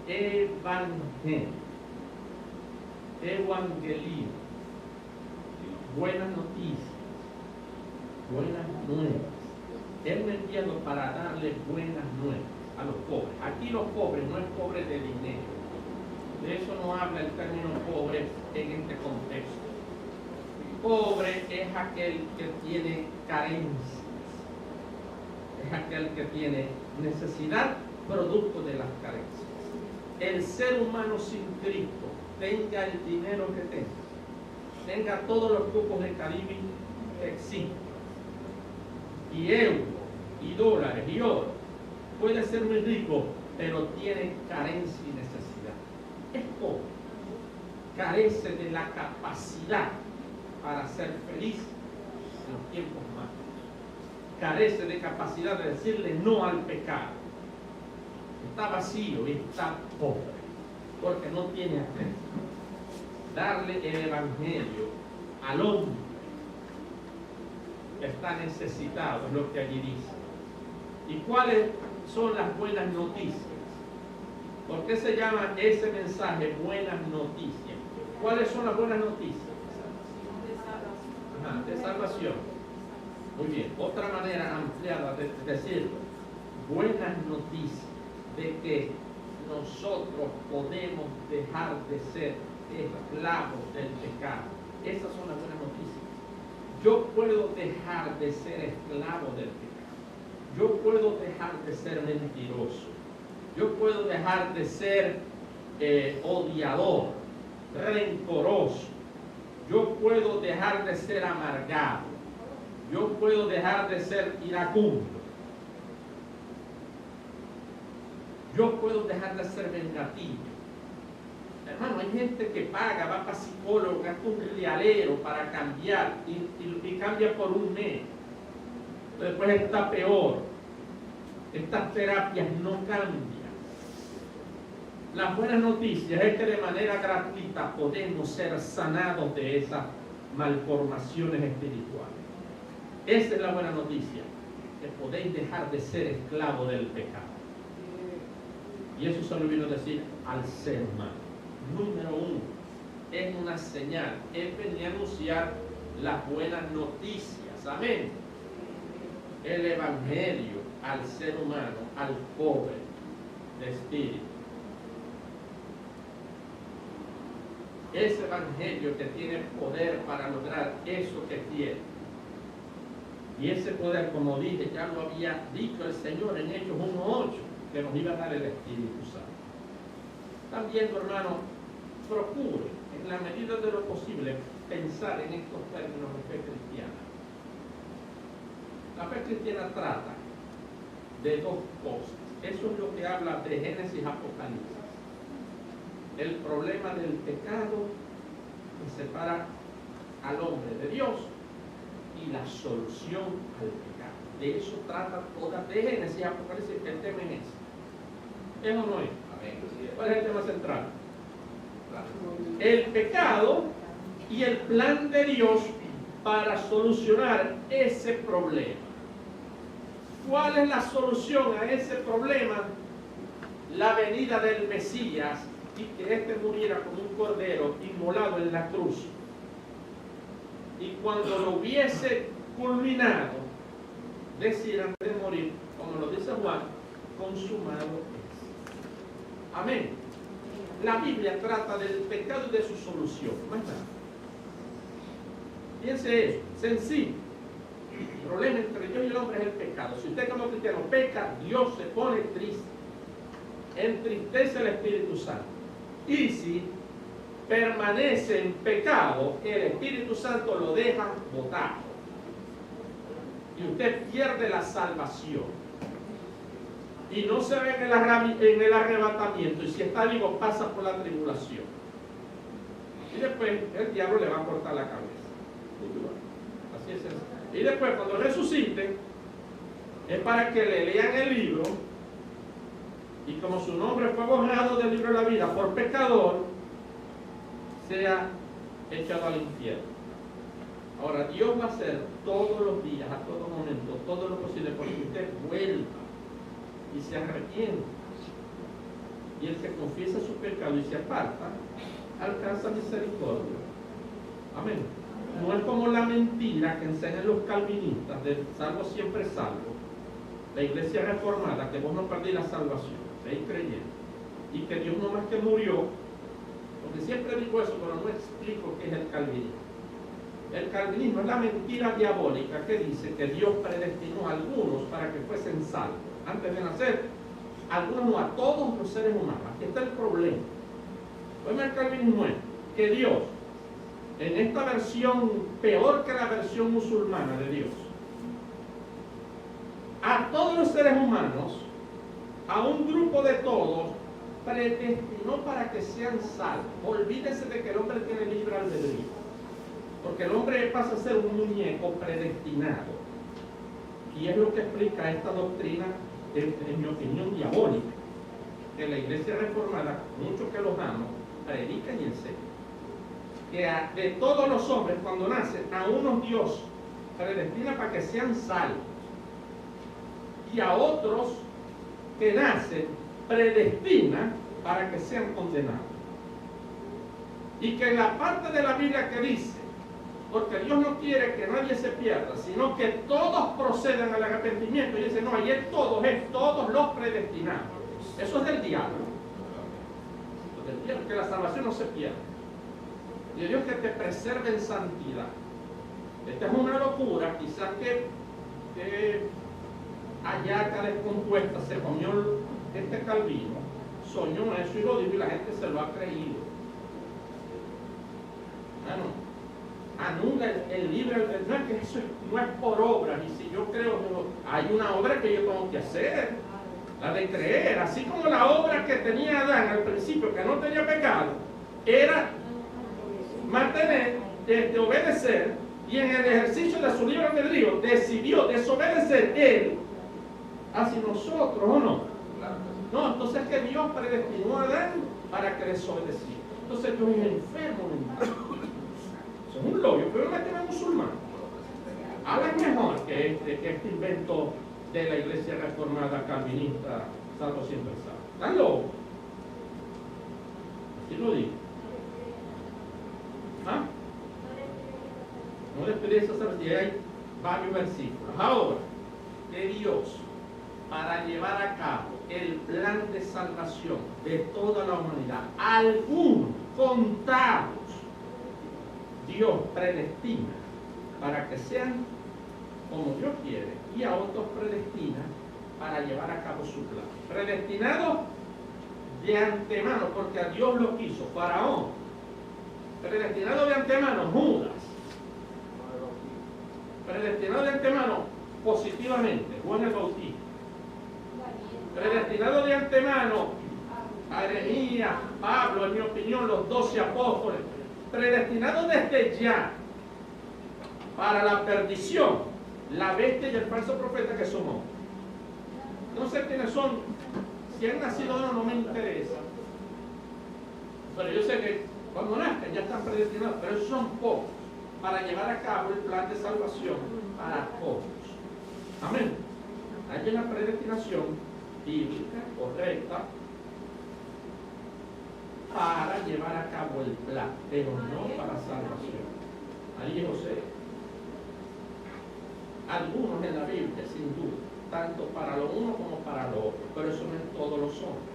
S1: evangelio. Evangelio. Buenas noticias. Buenas nuevas. Él me ha enviado para darle buenas nuevas a los pobres. Aquí los pobres no es pobres de dinero. De eso no habla el término pobre en este contexto. Pobre es aquel que tiene carencias. Es aquel que tiene necesidad producto de las carencias. El ser humano sin Cristo, tenga el dinero que tenga todos los grupos de Caribe que existen, y euros, y dólares, y oro, puede ser muy rico, pero tiene carencia y necesidad. Es pobre, carece de la capacidad para ser feliz en los tiempos malos, carece de capacidad de decirle no al pecado, está vacío y está pobre, porque no tiene acceso. Darle el evangelio al hombre que está necesitado, es lo que allí dice. ¿Y cuáles son las buenas noticias? ¿Por qué se llama ese mensaje buenas noticias? ¿Cuáles son las buenas noticias? De salvación. Muy bien, otra manera ampliada de decirlo. Buenas noticias de que nosotros podemos dejar de ser esclavos del pecado. Esas son las buenas noticias. Yo puedo dejar de ser esclavo del pecado. Yo puedo dejar de ser mentiroso. Yo puedo dejar de ser odiador, rencoroso. Yo puedo dejar de ser amargado. Yo puedo dejar de ser iracundo. Yo puedo dejar de ser vengativo. Hermano, hay gente que paga, va para psicólogo, gasta un realero para cambiar y cambia por un mes. Después está peor. Estas terapias no cambian. Las buenas noticias es que de manera gratuita podemos ser sanados de esas malformaciones espirituales. Esa es la buena noticia, que podéis dejar de ser esclavo del pecado. Y eso se lo vino a decir al ser humano. Número uno, es una señal. Él venía a anunciar las buenas noticias. Amén. El evangelio al ser humano, al pobre de espíritu. Ese evangelio que tiene poder para lograr eso que tiene. Y ese poder, como dije, ya lo había dicho el Señor en Hechos 1:8, que nos iba a dar el Espíritu Santo. También, hermano, procure, en la medida de lo posible, pensar en estos términos de fe cristiana. La fe cristiana trata de dos cosas. Eso es lo que habla de Génesis y Apocalipsis. El problema del pecado que separa al hombre de Dios y la solución al pecado. De eso trata toda de Génesis y Apocalipsis. El tema es ese. ¿Eso no es? ¿Cuál es el tema central? El pecado y el plan de Dios para solucionar ese problema. ¿Cuál es la solución a ese problema? La venida del Mesías y que éste muriera como un cordero inmolado en la cruz. Y cuando lo hubiese culminado, decir antes de morir, como lo dice Juan, consumado es. Amén. La Biblia trata del pecado y de su solución. Más nada. Fíjense eso, sencillo. El problema entre Dios y el hombre es el pecado. Si usted como cristiano peca, Dios se pone triste. Entristece el Espíritu Santo. Y si permanece en pecado, el Espíritu Santo lo deja botado. Y usted pierde la salvación. Y no se ve en el arrebatamiento. Y si está vivo, pasa por la tribulación. Y después el diablo le va a cortar la cabeza. Así es eso. Y después, cuando resucite, es para que le lean el libro. Y como su nombre fue borrado del libro de la vida por pecador, sea echado al infierno. Ahora, Dios va a hacer todos los días, a todo momento, todo lo posible porque usted vuelva y se arrepienta. Y el que confiesa su pecado y se aparta, alcanza misericordia. Amén. No es como la mentira que enseñan los calvinistas de salvo siempre salvo. La iglesia reformada, que vos no perdí la salvación. Creyendo y que Dios no más que murió, porque siempre digo eso, pero no explico qué es el calvinismo. El calvinismo es la mentira diabólica que dice que Dios predestinó a algunos para que fuesen salvos antes de nacer, algunos no, a todos los seres humanos. Aquí está el problema. El calvinismo es que Dios, en esta versión peor que la versión musulmana de Dios, a todos los seres humanos, a un grupo de todos, predestinó para que sean salvos. Olvídese de que el hombre tiene libre albedrío, porque el hombre pasa a ser un muñeco predestinado. Y es lo que explica esta doctrina, en mi opinión, diabólica, que la iglesia reformada, muchos que los amo, predican y enseñan. Que de todos los hombres, cuando nacen, a unos Dios predestina para que sean salvos. Y a otros que nacen, predestina para que sean condenados. Y que en la parte de la Biblia que dice, porque Dios no quiere que nadie se pierda, sino que todos procedan al arrepentimiento, y dice, no, ahí es todos los predestinados. Eso es del diablo. Del diablo, que la salvación no se pierda. Y Dios que te preserve en santidad. Esta es una locura, quizás que Ayaca descompuesta se comió este Calvino, soñó eso y lo dijo y la gente se lo ha creído. Bueno, anula el libre albedrío. No es que eso no es por obras, y si yo creo, hay una obra que yo tengo que hacer, la de creer, así como la obra que tenía Adán al principio, que no tenía pecado, era mantener, obedecer, y en el ejercicio de su libre albedrío decidió desobedecer él hacia nosotros, ¿o no? No, entonces es que Dios predestinó a Adán para que desobedeciera. Entonces yo soy enfermo mental. Eso es un lobby, pero no es musulmán. Hablan mejor que este invento de la iglesia reformada calvinista, salvo siempre sabe. Están locos. Así lo digo. ¿Ah? No despedirse esa sabiduría. Hay varios versículos. Ahora, que Dios, para llevar a cabo el plan de salvación de toda la humanidad, algunos contados, Dios predestina para que sean como Dios quiere, y a otros predestina para llevar a cabo su plan. Predestinado de antemano, porque a Dios lo quiso. Faraón, predestinado de antemano. Judas, predestinado de antemano positivamente, Juan el Bautista. Predestinado de antemano a Jeremías, Pablo, en mi opinión, los 12 apóstoles. Predestinado desde ya para la perdición, la bestia y el falso profeta que somos. No sé quiénes son, si han nacido o no, no me interesa. Pero yo sé que cuando nazcan ya están predestinados, pero esos son pocos para llevar a cabo el plan de salvación para todos. Amén. Hay una predestinación bíblica correcta para llevar a cabo el plan, pero no para salvación. Ahí es José. Algunos en la Biblia, sin duda, tanto para lo uno como para lo otro, pero eso no en todos los hombres.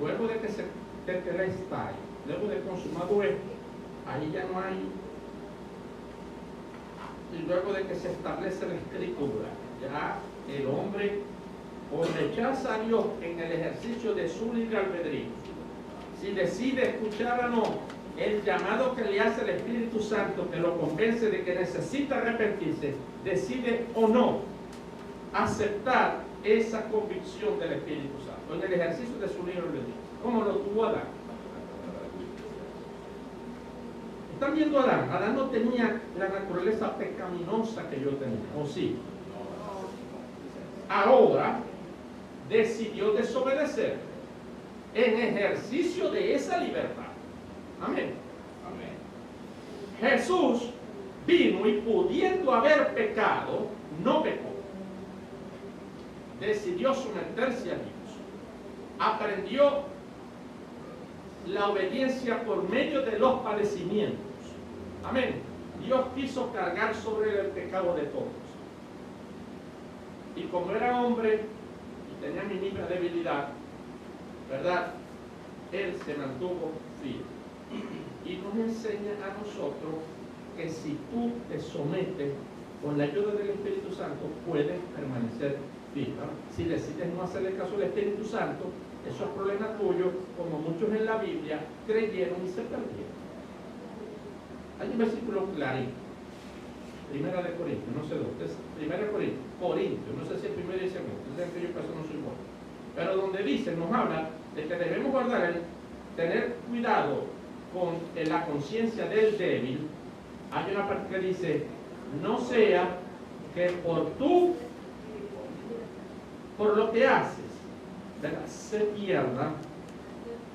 S1: Luego de que se tetelestai, luego de consumado esto, ahí ya no hay. Y luego de que se establece la escritura, ya el hombre o rechaza a Dios en el ejercicio de su libre albedrío, si decide escuchar o no el llamado que le hace el Espíritu Santo, que lo convence de que necesita arrepentirse, decide o no aceptar esa convicción del Espíritu Santo en el ejercicio de su libre albedrío, como lo tuvo Adán. ¿Están viendo a Adán? Adán no tenía la naturaleza pecaminosa que yo tenía, ¿o sí? Ahora decidió desobedecer en ejercicio de esa libertad. Amén. Amén. Jesús vino y pudiendo haber pecado, no pecó. Decidió someterse a Dios. Aprendió la obediencia por medio de los padecimientos. Amén. Dios quiso cargar sobre él el pecado de todos. Y como era hombre y tenía mi misma debilidad, ¿verdad? Él se mantuvo firme. Y nos enseña a nosotros que si tú te sometes con la ayuda del Espíritu Santo, puedes permanecer firme. Si decides no hacerle caso al Espíritu Santo, eso es problema tuyo, como muchos en la Biblia creyeron y se perdieron. Hay un versículo clarito. Primera de Corintios, no sé dónde es. Primera de Corintios, no sé si es primero y segundo. Ustedes saben que yo paso no soy bueno. Pero donde dice, nos habla de que debemos guardar, tener cuidado con la conciencia del débil. Hay una parte que dice, no sea que por lo que haces, ¿verdad?, se pierda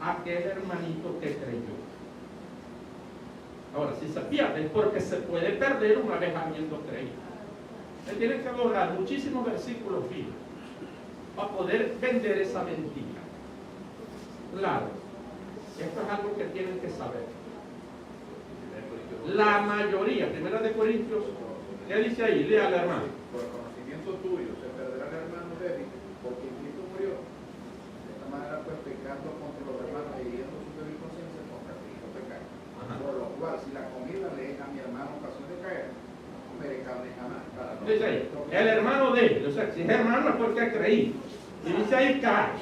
S1: aquel hermanito que creyó. Ahora, si se pierde es porque se puede perder una vez habiendo creído. Se tienen que lograr muchísimos versículos finos para poder vender esa mentira. Claro, esto es algo que tienen que saber. La mayoría, 1 Corintios, ¿qué dice ahí? Léale, hermano.
S4: Por el conocimiento tuyo se perderá el hermano débil, porque Cristo murió. De esta manera, pues, pecando contra los hermanos y hiriendo su débil conciencia, contra Cristo pecar. Por lo cual, si la comida le es a mi hermano ocasión de caer, no comeré carne jamás.
S1: Dice ahí, el hermano débil, o sea, si es hermano es porque ha creído. Y dice ahí, cae,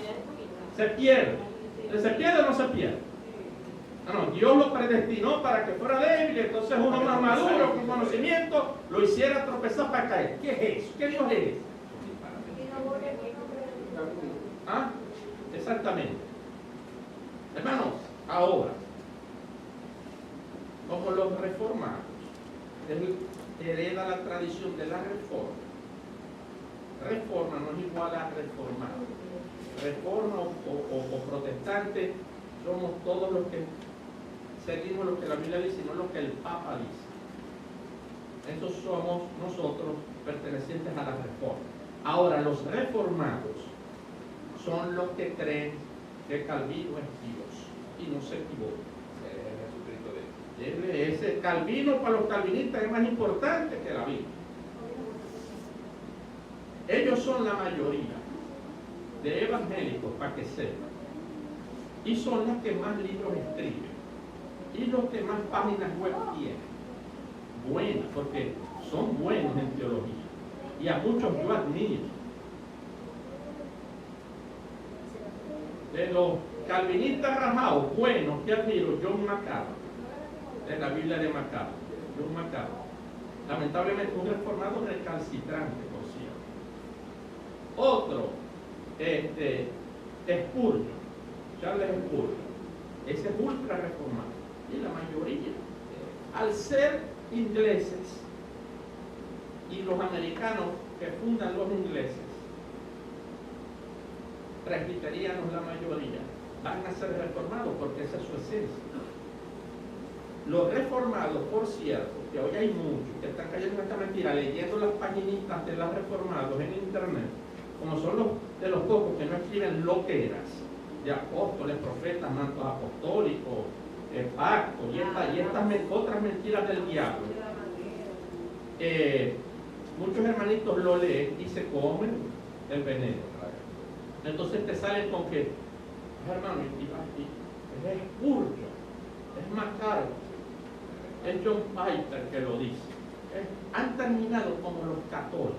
S1: se pierde. ¿Se pierde o no se pierde? No, Dios lo predestinó para que fuera débil, entonces uno más maduro, con conocimiento, lo hiciera tropezar para caer. ¿Qué es eso? ¿Qué Dios es? ¿Ah? Exactamente. Hermanos, ahora, como los reformados hereda la tradición de la reforma. Reforma no es igual a reformar. Reforma o protestante somos todos los que seguimos lo que la Biblia dice y no lo que el Papa dice. Esos somos nosotros pertenecientes a la reforma. Ahora, los reformados son los que creen que Calvino es Dios y no se equivocan. Ese Calvino para los calvinistas es más importante que la Biblia. Ellos son la mayoría de evangélicos, para que sepan, y son los que más libros escriben y los que más páginas web tienen, buenas, porque son buenos en teología y a muchos yo admiro. De los calvinistas rajados buenos que admiro, John MacArthur, de la Biblia de MacArthur, John MacArthur, lamentablemente un reformado recalcitrante, por cierto. Otro, Spurgeon, Charles Spurgeon, ese es ultra reformado. Y la mayoría, al ser ingleses y los americanos que fundan los ingleses, presbiterianos la mayoría, van a ser reformados porque esa es su esencia. Los reformados, por cierto, que hoy hay muchos que están cayendo en esta mentira, leyendo las paginitas de los reformados en internet, como son los de los pocos que no escriben loqueras de apóstoles, profetas, mantos apostólicos, pactos y estas otras mentiras del diablo. Muchos hermanitos lo leen y se comen el veneno. Entonces te salen con que, hermano, es Spurgeon, es MacArthur, es John Piper que lo dice. Han terminado como los católicos.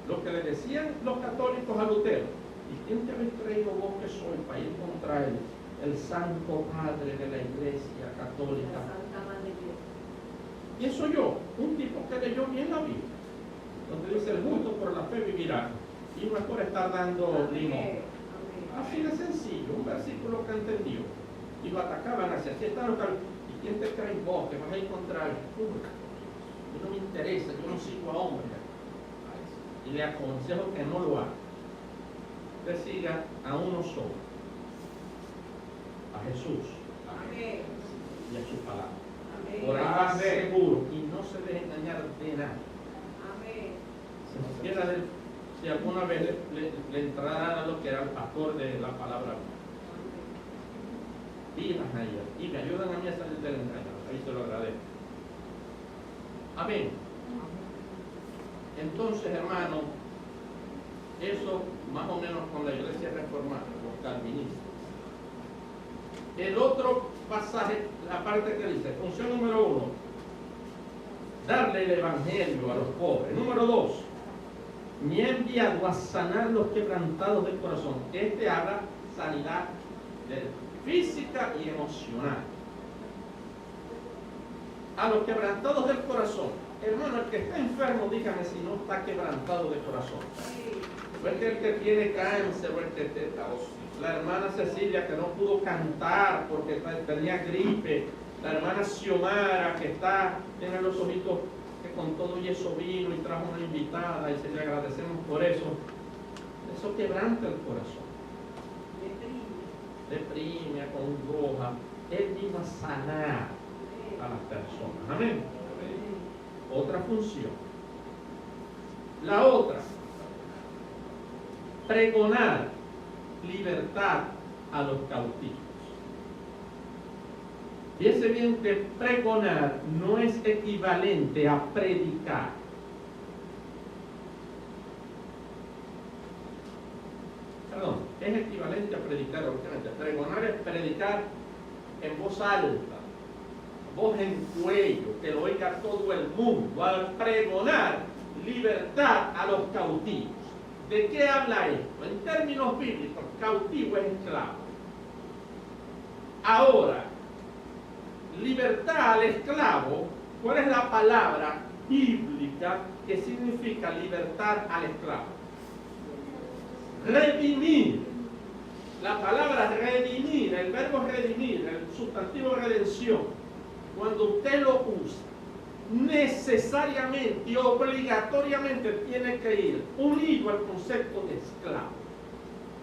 S1: Lo que le decían los católicos a Lutero: ¿y quién te habéis traído vos que soy para ir contra el Santo Padre de la Iglesia Católica? Y eso yo, un tipo que leyó bien la Biblia, donde dice el justo por la fe vivirá, y no es por estar dando limón. Así de sencillo, un versículo que entendió. Y lo atacaban hacia así están los católicos. ¿Y quién te crees vos que vas a encontrar? A mí no me interesa, yo no sigo a hombres. Y le aconsejo que no lo haga. Usted siga a uno solo, a Jesús. Amén. Y a su palabra. Amén. Por ahí seguro y no se deje engañar de nada. Amén. Si alguna vez le entrara a lo que era el pastor de la palabra, vivan allá y me ayudan a mí a salir del engaño. Ahí se lo agradezco. Amén. Entonces, hermano, eso más o menos con la iglesia reformada, los calvinistas. El otro pasaje, la parte que dice, función número 1, darle el evangelio a los pobres. Número 2, me ha enviado a sanar los quebrantados del corazón. Este habla sanidad física y emocional. A los quebrantados del corazón. Hermano, el que está enfermo, dígame si no está quebrantado de corazón. O el que tiene cáncer, o el que la hermana Cecilia que no pudo cantar porque tenía gripe, la hermana Xiomara que tiene los ojitos que con todo y eso vino y trajo una invitada y se le agradecemos por eso. Eso quebranta el corazón. Deprime, acongoja. Él vino a sanar. a las personas. Amén. Otra función. La otra, pregonar libertad a los cautivos. Fíjense bien que pregonar no es equivalente a predicar. Perdón, es equivalente a predicar, obviamente. Pregonar es predicar en voz alta, voz en cuello, que lo oiga todo el mundo. Al pregonar libertad a los cautivos. ¿De qué habla esto? En términos bíblicos, cautivo es esclavo. Ahora, libertad al esclavo, ¿cuál es la palabra bíblica que significa libertad al esclavo? Redimir. La palabra redimir, el verbo redimir, el sustantivo redención, cuando usted lo usa, necesariamente y obligatoriamente tiene que ir unido al concepto de esclavo.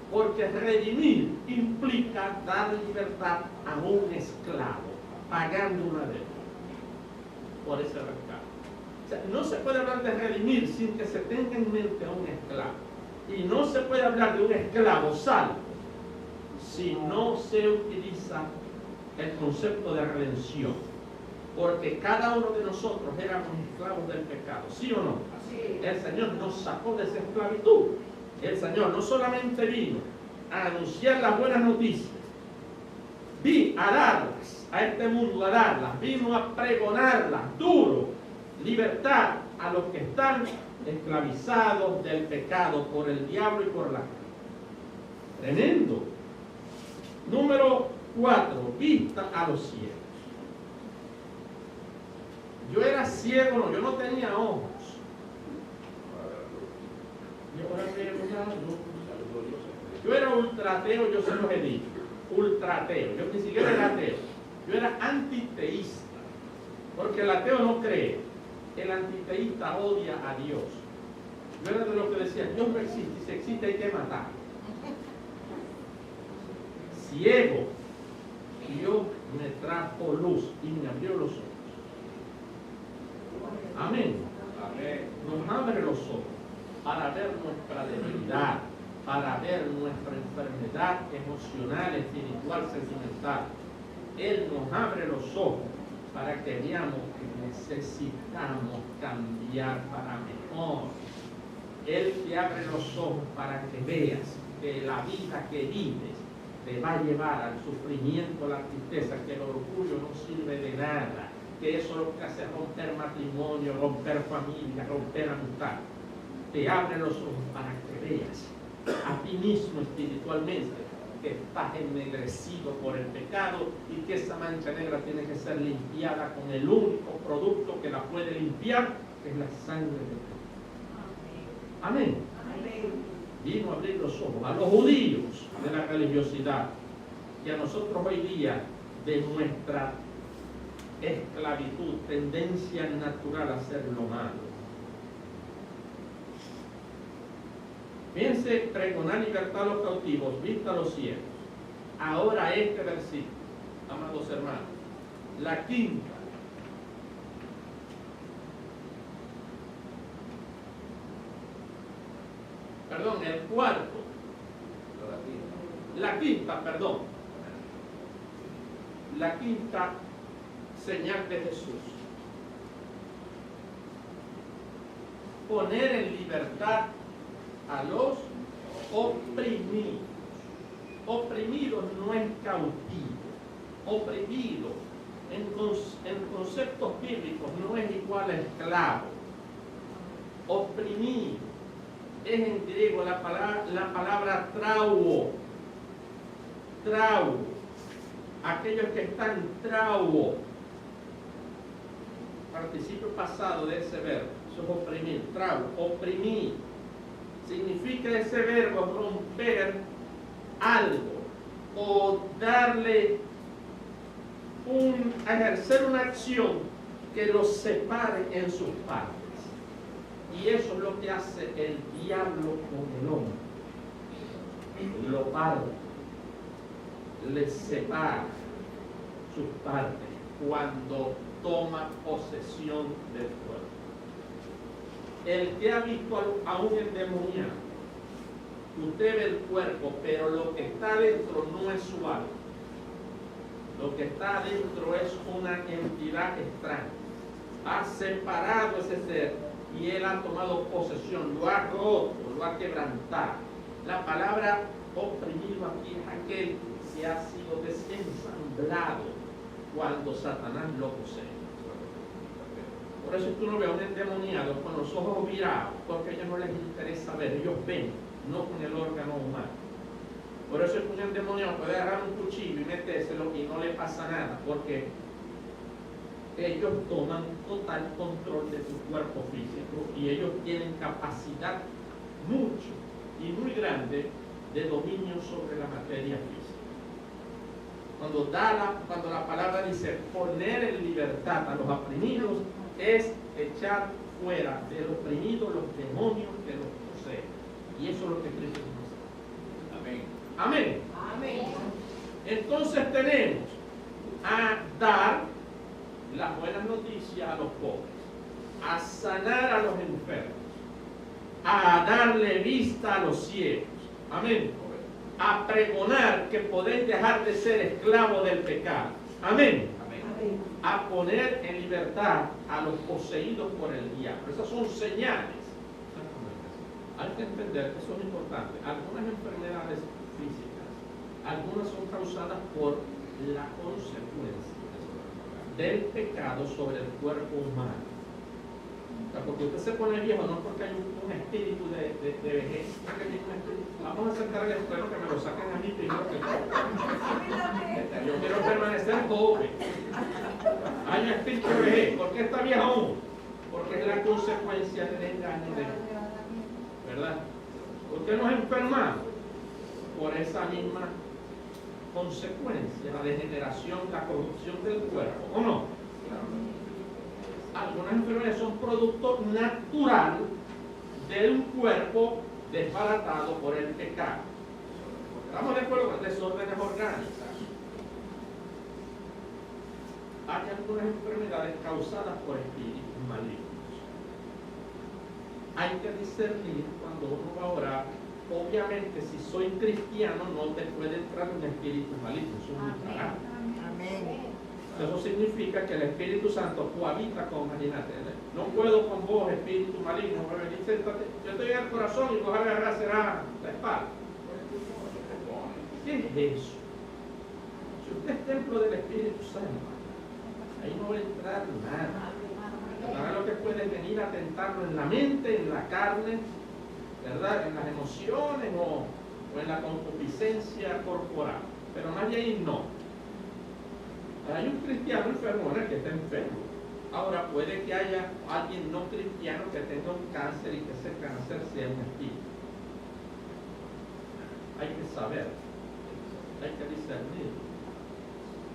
S1: Porque redimir implica dar libertad a un esclavo, pagando una deuda por ese rescate. O sea, no se puede hablar de redimir sin que se tenga en mente a un esclavo. Y no se puede hablar de un esclavo salvo si no se utiliza el concepto de redención. Porque cada uno de nosotros éramos esclavos del pecado, ¿sí o no? El Señor nos sacó de esa esclavitud. El Señor no solamente vino a anunciar las buenas noticias, vino a darlas a este mundo, a darlas, vino a pregonarlas duro, libertad a los que están esclavizados del pecado por el diablo y por la carne. Tremendo. Número 4, vista a los ciegos. Yo era ciego, no, yo no tenía ojos. Yo era ultrateo, yo se los he dicho. Ultrateo, yo ni siquiera era ateo. Yo era antiteísta. Porque el ateo no cree. El antiteísta odia a Dios. Yo era de los que decía, Dios no existe, y si existe hay que matar. Ciego, Dios me trajo luz y me abrió los ojos. Amén. Nos abre los ojos para ver nuestra debilidad, para ver nuestra enfermedad emocional, espiritual, sentimental. Él nos abre los ojos para que veamos que necesitamos cambiar para mejor. Él te abre los ojos para que veas que la vida que vives te va a llevar al sufrimiento, a la tristeza, que el orgullo no sirve de nada, que eso lo que hace es romper matrimonio, romper familia, romper amistad. Te abre los ojos para que veas a ti mismo espiritualmente que estás ennegrecido por el pecado y que esa mancha negra tiene que ser limpiada con el único producto que la puede limpiar, que es la sangre de Cristo. Amén. Vino a abrir los ojos a los judíos de la religiosidad y a nosotros hoy día de nuestra esclavitud, tendencia natural a hacer lo malo. Fíjense, pregonar libertad a los cautivos, vista a los ciegos. Ahora este versículo, amados hermanos, la quinta. Perdón, el cuarto. La quinta, perdón. La quinta señal de Jesús. Poner en libertad a los oprimidos. Oprimido no es cautivo. Oprimido en conceptos bíblicos no es igual a esclavo. Oprimido es en griego la palabra trauo. Trauo. Aquellos que están trauo. Participio pasado de ese verbo. Eso es oprimir. Trauo. Oprimir. Significa ese verbo romper algo o darle ejercer una acción que los separe en sus partes. Y eso es lo que hace el diablo con el hombre. Lo parte, le separa sus partes, cuando toma posesión del cuerpo. El que ha visto a un endemoniado, usted ve el cuerpo, pero lo que está dentro no es su alma. Lo que está adentro es una entidad extraña. Ha separado ese ser y él ha tomado posesión, lo ha roto, lo ha quebrantado. La palabra oprimido aquí es aquel que ha sido desensamblado cuando Satanás lo posee. Por eso tú no ves a un endemoniado con los ojos virados, porque a ellos no les interesa ver, ellos ven, no con el órgano humano. Por eso es que un endemoniado puede agarrar un cuchillo y metérselo y no le pasa nada, porque ellos toman total control de tu cuerpo físico y ellos tienen capacidad mucho y muy grande de dominio sobre la materia física. Cuando la palabra dice poner en libertad a los oprimidos, es echar fuera del oprimido los demonios que los poseen. Y eso es lo que Cristo nos hace. Amén.
S2: Amén.
S1: Entonces tenemos a dar las buenas noticias a los pobres, a sanar a los enfermos, a darle vista a los ciegos. Amén. A pregonar que podéis dejar de ser esclavos del pecado. Amén. A poner en libertad a los poseídos por el diablo. Esas son señales. Hay que entender que son importantes. Algunas enfermedades físicas, algunas son causadas por la consecuencia del pecado sobre el cuerpo humano. O sea, porque usted se pone viejo no porque hay un espíritu de vejez. Vamos a acercar el enfermo que me lo saquen a mí primero que todo. Yo quiero permanecer joven. Hay un espíritu de vejez. ¿Por qué está viejo aún? Porque es la consecuencia del engaño de Dios. ¿Verdad? ¿Por qué nos enfermamos? Por esa misma consecuencia, la degeneración, la corrupción del cuerpo, ¿o no? Algunas enfermedades son producto natural de un cuerpo desbaratado por el pecado. ¿Estamos de acuerdo con desórdenes orgánicas? Hay algunas enfermedades causadas por espíritus malignos. Hay que discernir cuando uno va a orar. Obviamente, si soy cristiano, no te puede entrar un espíritu maligno. Eso es muy claro.
S2: Amén.
S1: Eso significa que el Espíritu Santo cohabita con, imagínate, no puedo con vos, espíritu maligno, siéntate, yo te doy al corazón y vos agarrás será la espalda. ¿Qué es eso? Si usted es templo del Espíritu Santo, ahí no va a entrar nada. Nada lo que puede venir a tentarlo en la mente, en la carne, ¿verdad? En las emociones o en la concupiscencia corporal. Pero más de ahí no. Hay un cristiano enfermo que está enfermo. Ahora puede que haya alguien no cristiano que tenga un cáncer y que ese cáncer sea un espíritu. Hay que saber, hay que discernir.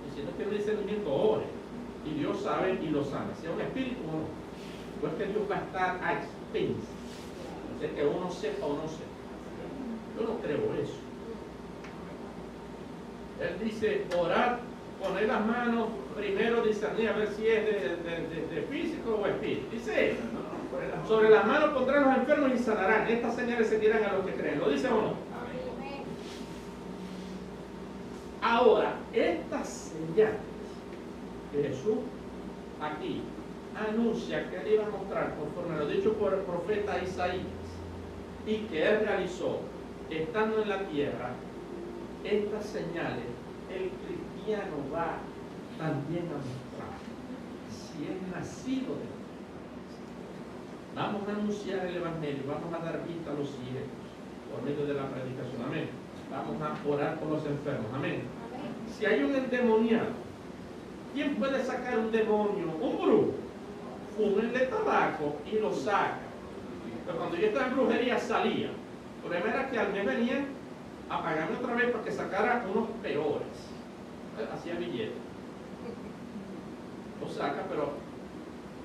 S1: Y si no tiene discernimiento, ore. Y Dios sabe y lo sana. Sea un espíritu o no. No es que Dios va a estar a expensas de que uno sepa o no sepa. Yo no creo eso. Él dice, orar, poner las manos, primero discernir a ver si es de físico o espíritu. Dice, sobre las manos pondrán los enfermos y sanarán. Estas señales seguirán a los que creen. ¿Lo dice o no? Ahora, estas señales que Jesús aquí anuncia que él iba a mostrar conforme a lo dicho por el profeta Isaías y que él realizó estando en la tierra, estas señales el cristiano va también a mostrar si es nacido de Dios. Vamos a anunciar el Evangelio, vamos a dar vista a los ciegos por medio de la predicación, amén. Vamos a orar por los enfermos, amén. Si hay un endemoniado, ¿quién puede sacar un demonio? Un brujo. Fúmenle tabaco y lo saca. Pero cuando yo estaba en brujería salía. El problema era que al mes venían a pagarme otra vez para que sacara unos peores. Hacía billetes. Lo saca, pero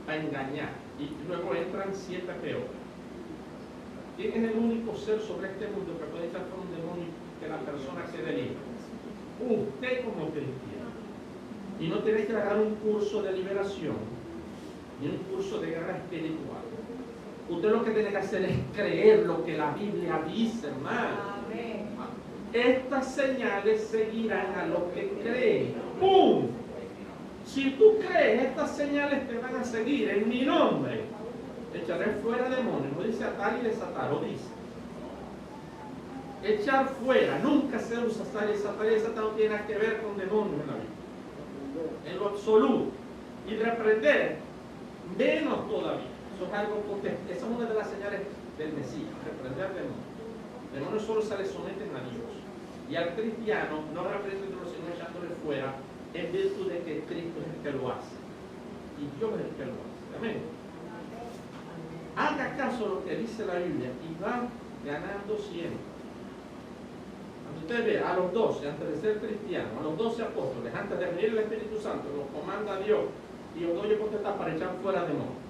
S1: a engañar. Y luego entran 7 peores. ¿Quién es el único ser sobre este mundo que puede echar por un demonio que la persona quede libre? Usted como cristiano. Y no tiene que agarrar un curso de liberación, ni un curso de guerra espiritual. Usted lo que tiene que hacer es creer lo que la Biblia dice, hermano. Estas señales seguirán a los que creen. ¡Pum! Si tú crees, estas señales te van a seguir en mi nombre. Echaré fuera demonios. No dice atar y desatar, lo dice. Echar fuera. Nunca se usa atar y desatar. Y desatar no tiene nada que ver con demonios en la Biblia. En lo absoluto. Y reprender, menos todavía. Eso es algo potente. Esa es una de las señales del Mesías. Reprender demonios. Demonios solo se le someten a Dios. Y al cristiano no reprendiéndolo, sino echándole fuera, en virtud de que Cristo es el que lo hace. Y Dios es el que lo hace. Amén. Haga caso a lo que dice la Biblia y va ganando siempre. Cuando usted ve a los 12, antes de ser cristiano, a los 12 apóstoles, antes de venir el Espíritu Santo, los comanda Dios y os doy potestad para echar fuera demonios.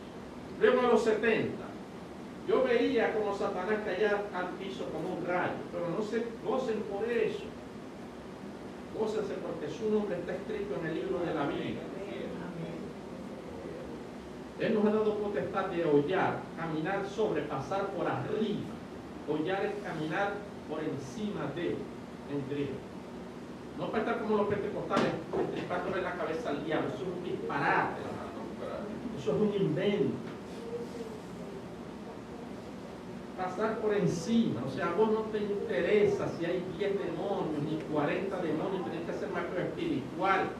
S1: Luego a los 70, yo veía como Satanás caía al piso como un rayo, pero no se gocen por eso. Gócense porque su nombre está escrito en el libro de la Biblia. Él nos ha dado potestad de hollar, caminar sobre, pasar por arriba. Hollar es caminar por encima de, en griego. No para estar como los pentecostales, estripándole la cabeza al diablo. Eso es un disparate, hermano. Eso es un invento. Pasar por encima, o sea, a vos no te interesa si hay 10 demonios, ni 40 demonios, tenés que hacer macro espiritual.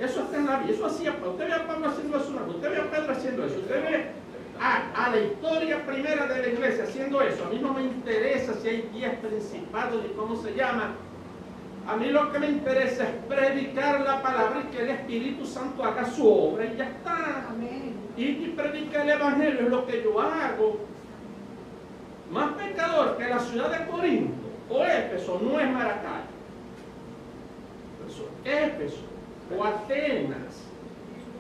S1: Eso está en la Biblia, eso hacía Pablo. Usted ve a Pablo haciendo eso, usted ve a Pedro haciendo eso, usted ve a la historia primera de la iglesia haciendo eso. A mí no me interesa si hay 10 principados ni cómo se llama. A mí lo que me interesa es predicar la palabra y que el Espíritu Santo haga su obra y ya está.
S2: Amén.
S1: Y predicar el Evangelio es lo que yo hago. Más pecador que la ciudad de Corinto o Éfeso no es Maracay. Éfeso o Atenas.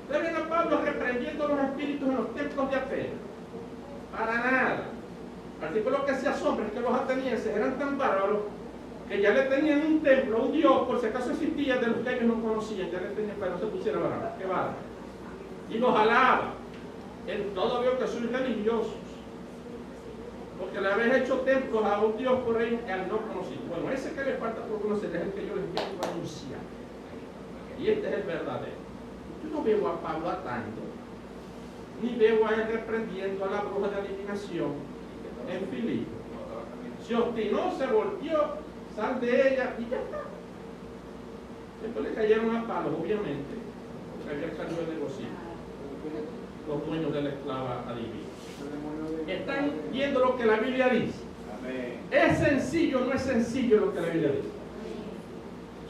S1: Ustedes ven a Pablo reprendiendo los espíritus en los templos de Atenas. Para nada. Artículo que se asombra es que los atenienses eran tan bárbaros que ya le tenían un templo, un dios, por si acaso existía, de los que ellos no conocían, ya le tenían para que no se pusiera bárbaro. Qué bárbaro. Y los alaba. En todo veo que soy religiosos. Porque le habéis hecho templos a un Dios por ahí al no conocido. Bueno, ese que le falta por conocer es el que yo les quiero anunciar. Y este es el verdadero. Yo no veo a Pablo atando, ni veo a él reprendiendo a la bruja de adivinación en Filipo. Se obstinó, se volteó, sal de ella y ya está. Después le cayeron a palos, obviamente, porque había salido de negocio los dueños de la esclava adivina. Están viendo lo que la Biblia dice.
S4: Amén.
S1: ¿Es sencillo o no es sencillo lo que la Biblia dice?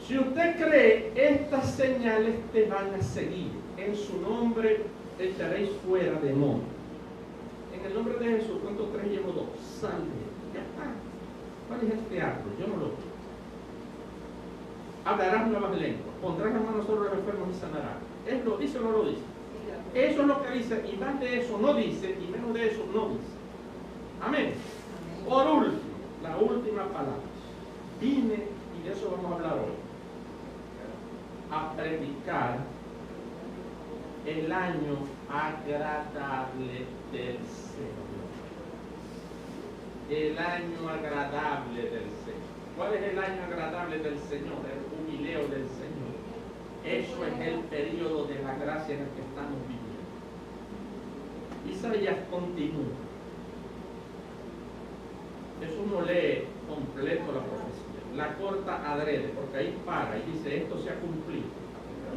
S1: Si usted cree, estas señales te van a seguir. En su nombre echaréis fuera demonios. En el nombre de Jesús, ¿cuántos tres llevo? 2. Sal de él. Ya está. ¿Cuál es el teatro? Yo no lo veo. Hablarás nuevas lenguas. Pondrás las manos sobre los enfermos y sanarás. ¿Es lo dice o no lo dice? Eso es lo que dice, y más de eso no dice, y menos de eso no dice. Amén. Por último, la última palabra. Vine, y de eso vamos a hablar hoy, a predicar el año agradable del Señor. El año agradable del Señor. ¿Cuál es el año agradable del Señor? El jubileo del Señor. Eso es el periodo de la gracia en el que estamos viviendo. Isaías continúa. Eso uno lee completo la profecía. La corta adrede, porque ahí para y dice, esto se ha cumplido.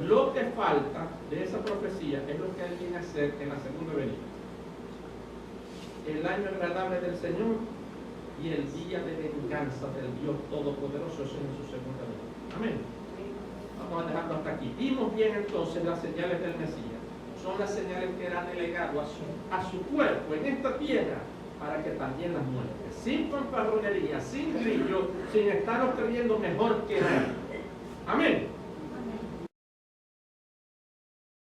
S1: Lo que falta de esa profecía es lo que él viene a hacer en la segunda venida. El año agradable del Señor y el día de venganza del Dios Todopoderoso, eso es en su segunda venida. Amén. Vamos a dejarlo hasta aquí. Vimos bien entonces las señales del Mesías. Son las señales que eran delegado a su cuerpo en esta tierra para que también las muestre. Sin fanfarronería, sin brillo, sin estarnos creyendo mejor que nadie. Amén.